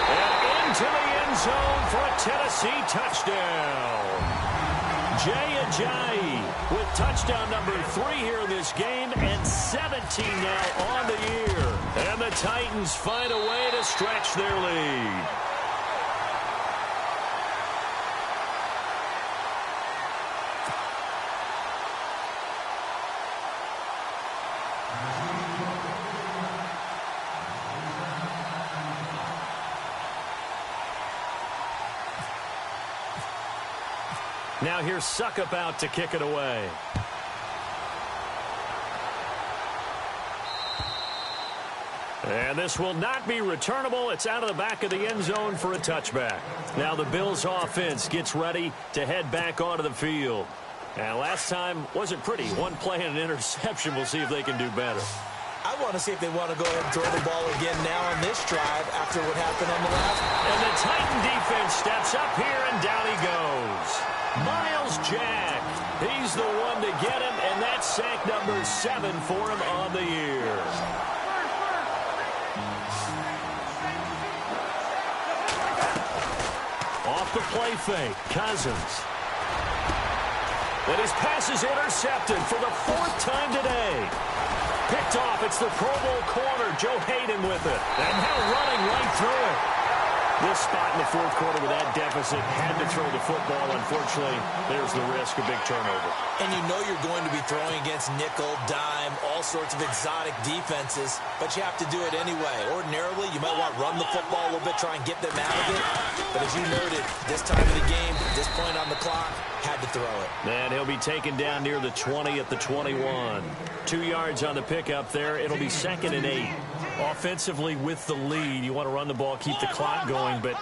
And into the end zone for a Tennessee touchdown. Jay Ajayi with touchdown number 3 here in this game and 17 now on the year. And the Titans find a way to stretch their lead. Now here's Suckup out to kick it away. And this will not be returnable. It's out of the back of the end zone for a touchback. Now the Bills offense gets ready to head back onto the field. And last time wasn't pretty. One play and an interception. We'll see if they can do better. I want to see if they want to go ahead and throw the ball again now on this drive after what happened on the last. And the Titan defense steps up here, and down he goes. Miles Jack. He's the one to get him, and that's sack number 7 for him on the year. Off the play fake, Cousins. And his pass is intercepted for the 4th time today. Picked off, it's the Pro Bowl corner, Joe Hayden with it. And now running right through it. This spot in the 4th quarter with that deficit, had to throw the football. Unfortunately, there's the risk of big turnover. And you know you're going to be throwing against nickel, dime, all sorts of exotic defenses, but you have to do it anyway. Ordinarily, you might want to run the football a little bit, try and get them out of it. But as you noted, this time of the game, this point on the clock, had to throw it. And he'll be taken down near the 20 at the 21. 2 yards on the pickup there. It'll be 2nd and 8. Offensively with the lead, you want to run the ball, keep the clock going, but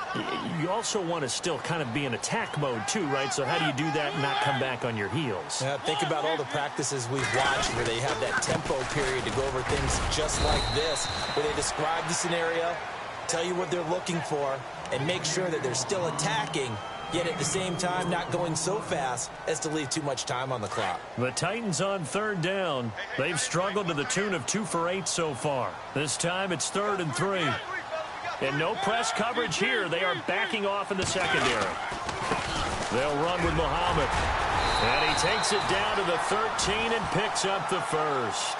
you also want to still kind of be in attack mode too, right? So how do you do that and not come back on your heels? Yeah, think about all the practices we've watched where they have that tempo period to go over things just like this, where they describe the scenario, tell you what they're looking for, and make sure that they're still attacking, yet at the same time not going so fast as to leave too much time on the clock. The Titans on 3rd down. They've struggled to the tune of 2 for 8 so far. This time it's 3rd and 3. And no press coverage here. They are backing off in the secondary. They'll run with Muhammad. And he takes it down to the 13 and picks up the first.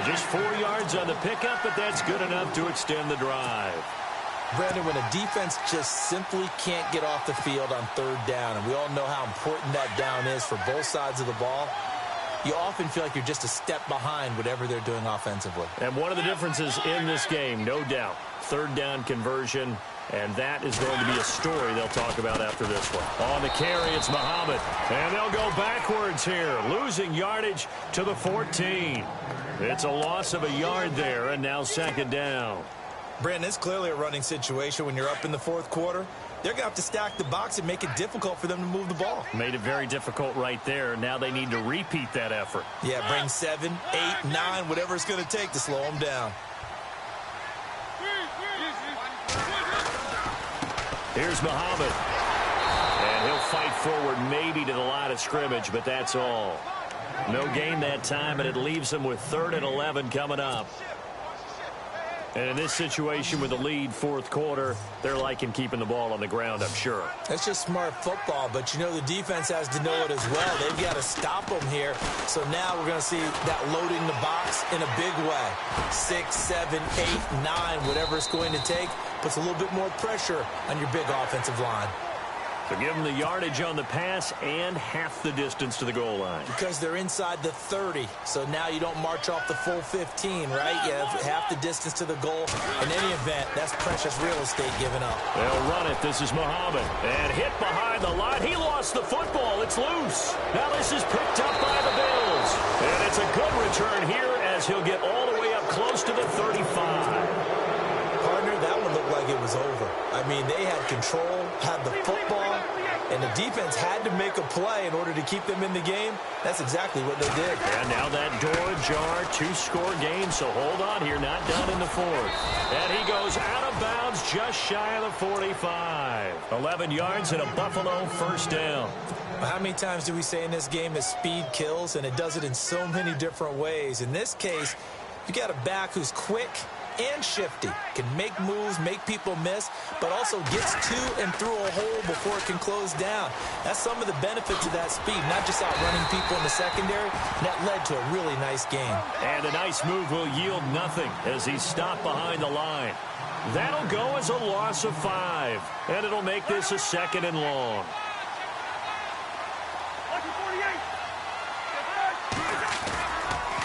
Just 4 yards on the pickup, but that's good enough to extend the drive. Brandon, when a defense just simply can't get off the field on 3rd down, and we all know how important that down is for both sides of the ball, you often feel like you're just a step behind whatever they're doing offensively. And one of the differences in this game, no doubt, 3rd down conversion, and that is going to be a story they'll talk about after this one. On the carry, it's Muhammad, and they'll go backwards here, losing yardage to the 14. It's a loss of a yard there, and now 2nd down. Brandon, it's clearly a running situation when you're up in the 4th quarter. They're going to have to stack the box and make it difficult for them to move the ball. Made it very difficult right there. Now they need to repeat that effort. Yeah, bring 7, 8, 9, whatever it's going to take to slow them down. Here's Muhammad. And he'll fight forward maybe to the line of scrimmage, but that's all. No gain that time, and it leaves them with 3rd and 11 coming up. And in this situation with the lead 4th quarter, they're liking keeping the ball on the ground, I'm sure. That's just smart football, but you know the defense has to know it as well. They've got to stop them here. So now we're going to see that loading the box in a big way. 6, 7, 8, 9, whatever it's going to take, puts a little bit more pressure on your big offensive line. So give them the yardage on the pass and half the distance to the goal line. Because they're inside the 30, so now you don't march off the full 15, right? You have half the distance to the goal. In any event, that's precious real estate given up. They'll run it. This is Muhammad. And hit behind the line. He lost the football. It's loose. Now this is picked up by the Bills. And it's a good return here as he'll get all the way up close to the 35. Partner, that one looked like it was over. I mean, they had control, had the football, and the defense had to make a play in order to keep them in the game. That's exactly what they did. And now that door ajar, 2-score game, so hold on here, not done in the fourth. And he goes out of bounds just shy of the 45. 11 yards and a Buffalo first down. How many times do we say in this game that speed kills, and it does it in so many different ways? In this case, you got a back who's quick and shifty, can make moves, make people miss, but also gets to and through a hole before it can close down. That's some of the benefits of that speed, not just outrunning people in the secondary. And that led to a really nice game. And a nice move will yield nothing as he's stopped behind the line. That'll go as a loss of 5, and it'll make this a 2nd and long.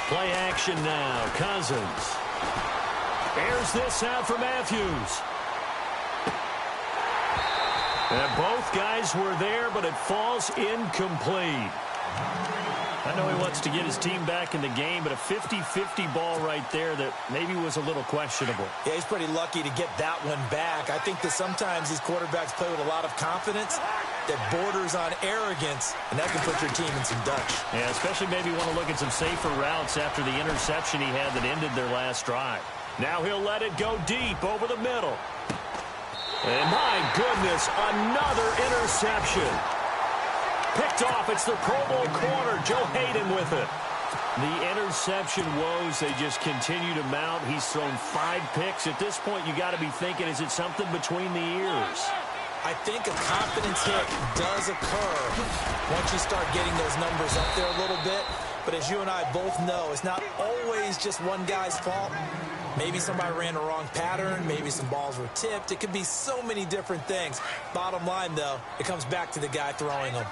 Play action now. Cousins airs this out for Matthews. And both guys were there, but it falls incomplete. I know he wants to get his team back in the game, but a 50-50 ball right there that maybe was a little questionable. Yeah, he's pretty lucky to get that one back. I think that sometimes these quarterbacks play with a lot of confidence that borders on arrogance, and that can put your team in some Dutch. Yeah, especially maybe want to look at some safer routes after the interception he had that ended their last drive. Now he'll let it go deep over the middle. And my goodness, another interception. Picked off. It's the Pro Bowl corner, Joe Hayden with it. The interception woes, they just continue to mount. He's thrown 5 picks. At this point, you got to be thinking, is it something between the ears? I think a confidence hit does occur once you start getting those numbers up there a little bit. But as you and I both know, it's not always just one guy's fault. Maybe somebody ran the wrong pattern. Maybe some balls were tipped. It could be so many different things. Bottom line, though, it comes back to the guy throwing them.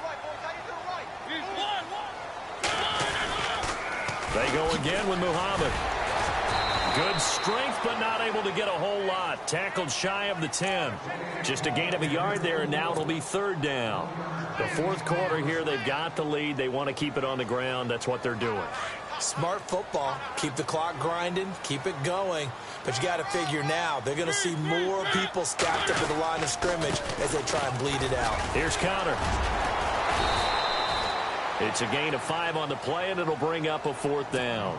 They go again with Muhammad. Good strength, but not able to get a whole lot. Tackled shy of the 10. Just a gain of a yard there, and now it'll be 3rd down. The fourth quarter here, they've got the lead. They want to keep it on the ground. That's what they're doing. Smart football. Keep the clock grinding. Keep it going. But you got to figure now, they're going to see more people stacked up at the line of scrimmage as they try and bleed it out. Here's counter. It's a gain of 5 on the play, and it'll bring up a 4th down.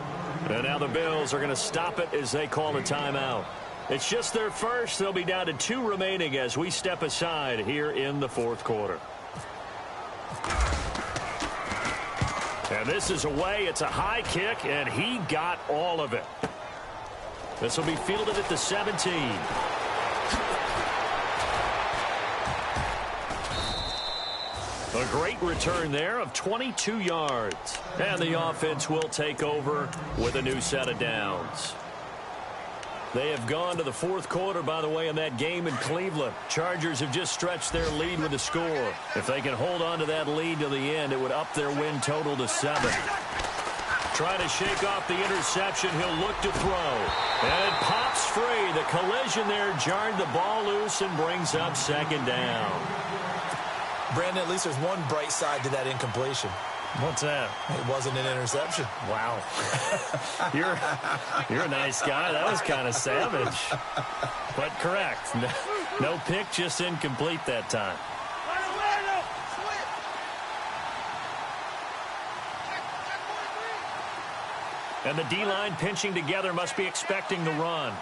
And now the Bills are going to stop it as they call a timeout. It's just their first. They'll be down to 2 remaining as we step aside here in the fourth quarter. And this is away. It's a high kick, and he got all of it. This will be fielded at the 17. A great return there of 22 yards. And the offense will take over with a new set of downs. They have gone to the fourth quarter, by the way, in that game in Cleveland. Chargers have just stretched their lead with a score. If they can hold on to that lead to the end, it would up their win total to 7. Trying to shake off the interception. He'll look to throw. And it pops free. The collision there jarred the ball loose and brings up 2nd down. Brandon, at least there's one bright side to that incompletion. What's that? It wasn't an interception. Wow. You're a nice guy. That was kind of savage. But correct. No pick, just incomplete that time. And the D-line pinching together must be expecting the run.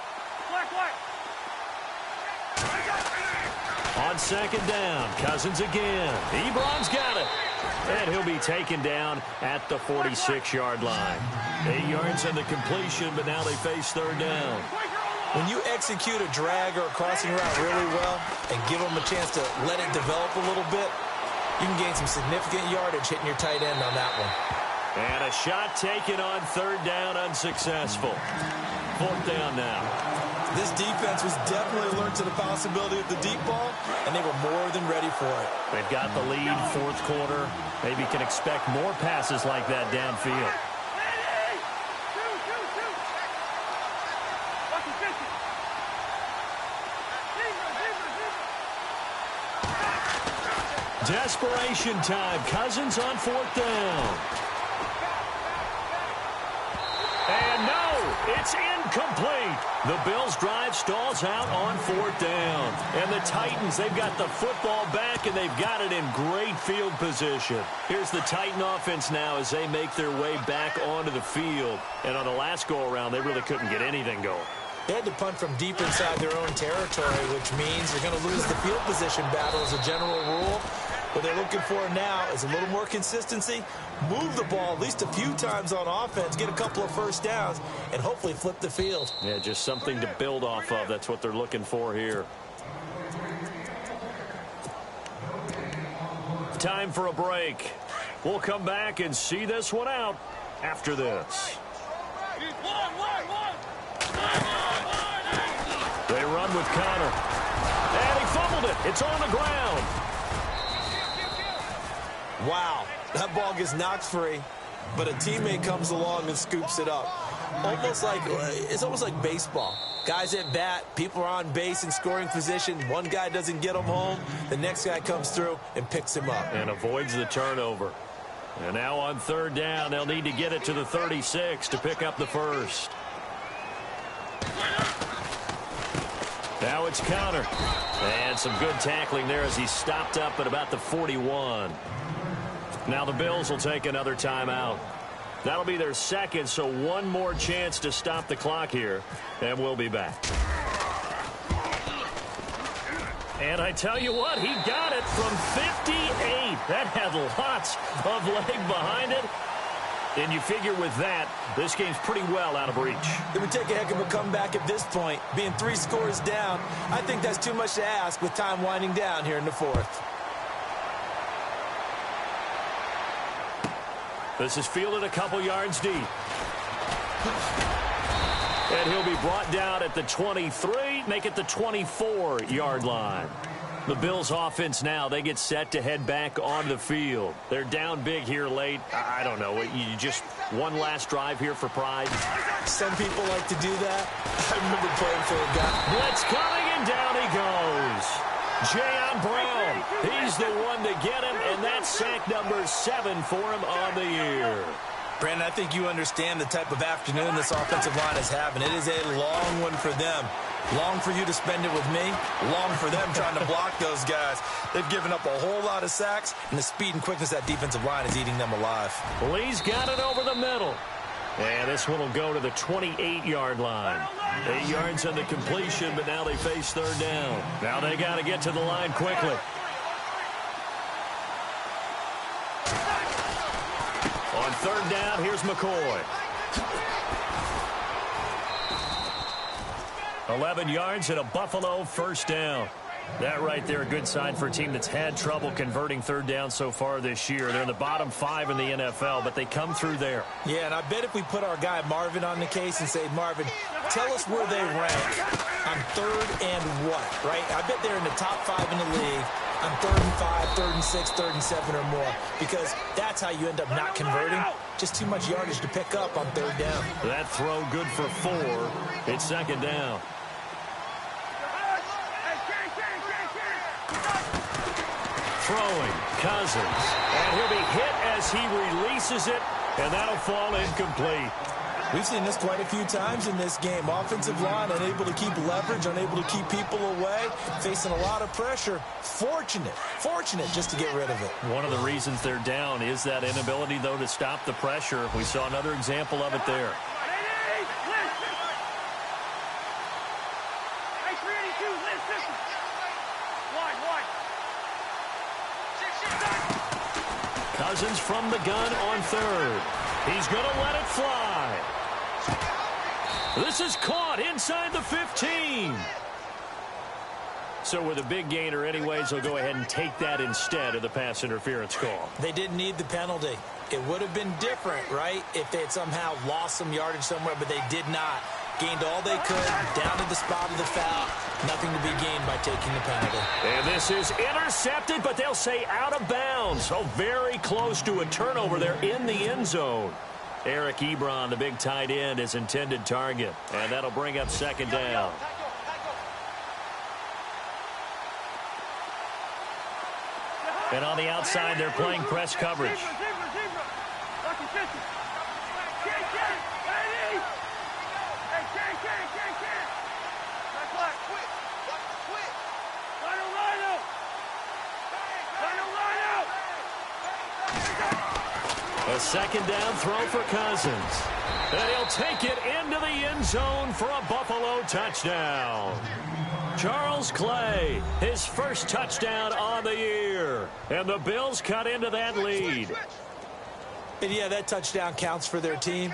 On 2nd down, Cousins again. Ebron's got it. And he'll be taken down at the 46-yard line. 8 yards on the completion, but now they face 3rd down. When you execute a drag or a crossing route really well and give them a chance to let it develop a little bit, you can gain some significant yardage hitting your tight end on that one. And a shot taken on 3rd down, unsuccessful. 4th down now. This defense was definitely alert to the possibility of the deep ball, and they were more than ready for it. They've got the lead, fourth quarter. Maybe can expect more passes like that downfield. Desperation time. Cousins on fourth down. And no, it's incomplete. The Bills' drive stalls out on fourth down. And the Titans, they've got the football back, and they've got it in great field position. Here's the Titan offense now as they make their way back onto the field. And on the last go-around, they really couldn't get anything going. They had to punt from deep inside their own territory, which means they're going to lose the field position battle as a general rule. What they're looking for now is a little more consistency, move the ball at least a few times on offense, get a couple of first downs, and hopefully flip the field. Yeah, just something to build off of. That's what they're looking for here. Time for a break. We'll come back and see this one out after this. They run with Connor. And he fumbled it. It's on the ground. Wow, that ball gets knocked free, but a teammate comes along and scoops it up. It's almost like baseball. Guys at bat, people are on base in scoring position. One guy doesn't get him home. The next guy comes through and picks him up. And avoids the turnover. And now on third down, they'll need to get it to the 36 to pick up the first. Now it's Connor. And some good tackling there as he stopped up at about the 41. Now the Bills will take another timeout. That'll be their second, so one more chance to stop the clock here, and we'll be back. And I tell you what, he got it from 58. That had lots of leg behind it. And you figure with that, this game's pretty well out of reach. It would take a heck of a comeback at this point. Being 3 scores down, I think that's too much to ask with time winding down here in the fourth. This is fielded a couple yards deep. And he'll be brought down at the 23, make it the 24-yard line. The Bills offense now, they get set to head back on the field. They're down big here late. I don't know. You just one last drive here for pride. Some people like to do that. I remember playing for a guy. Blitz coming, and down he goes. Jayon Brown, he's the one to get him, and that's sack number 7 for him on the year. Brandon, I think you understand the type of afternoon this offensive line is having. It is a long one for them. Long for you to spend it with me. Long for them trying to block those guys. They've given up a whole lot of sacks, and the speed and quickness of that defensive line is eating them alive. Lee's got it over the middle. And this one will go to the 28-yard line. 8 yards on the completion, but now they face third down. Now they got to get to the line quickly. On third down, here's McCoy. 11 yards and a Buffalo first down. That right there, a good sign for a team that's had trouble converting third down so far this year. They're in the bottom 5 in the NFL, but they come through there. Yeah, and I bet if we put our guy Marvin on the case and say, Marvin, tell us where they rank on third and what, right? I bet they're in the top 5 in the league on third and 5, third and 6, third and 7 or more, because that's how you end up not converting. Just too much yardage to pick up on third down. That throw good for 4. It's second down. Throwing, Cousins, and he'll be hit as he releases it, and that'll fall incomplete. We've seen this quite a few times in this game. Offensive line unable to keep leverage, unable to keep people away, facing a lot of pressure. Fortunate just to get rid of it. One of the reasons they're down is that inability, though, to stop the pressure. We saw another example of it there. Cousins from the gun on third. He's going to let it fly. This is caught inside the 15. So with a big gainer anyways, they'll go ahead and take that instead of the pass interference call. They didn't need the penalty. It would have been different, right, if they had somehow lost some yardage somewhere, but they did not. Gained all they could, down to the spot of the foul. Nothing to be gained by taking the penalty. And this is intercepted, but they'll say out of bounds. So very close to a turnover there in the end zone. Eric Ebron, the big tight end, is intended target. And that'll bring up second down. And on the outside, they're playing press coverage. A second down throw for Cousins. And he'll take it into the end zone for a Buffalo touchdown. Charles Clay, his first touchdown on the year. And the Bills cut into that lead. And yeah, that touchdown counts for their team,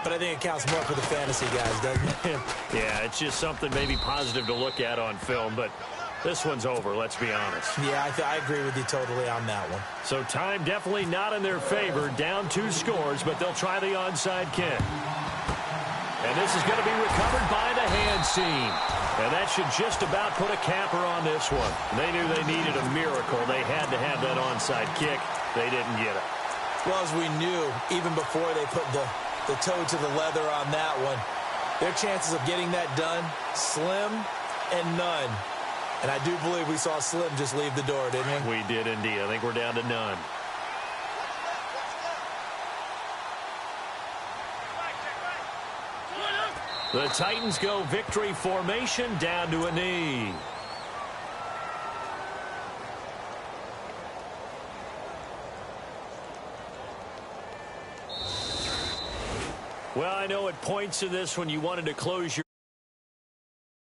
but I think it counts more for the fantasy guys, doesn't it? Yeah, it's just something maybe positive to look at on film, but this one's over, let's be honest. Yeah, I agree with you totally on that one. So time definitely not in their favor. Down 2 scores, but they'll try the onside kick. And this is going to be recovered by the hand seam. And that should just about put a capper on this one. They knew they needed a miracle. They had to have that onside kick. They didn't get it. Well, as we knew, even before they put the toe to the leather on that one, their chances of getting that done, slim and none. And I do believe we saw Slim just leave the door, didn't we? We did indeed. I think we're down to none. The Titans go victory formation down to a knee. Well, I know at points in this when you wanted to close your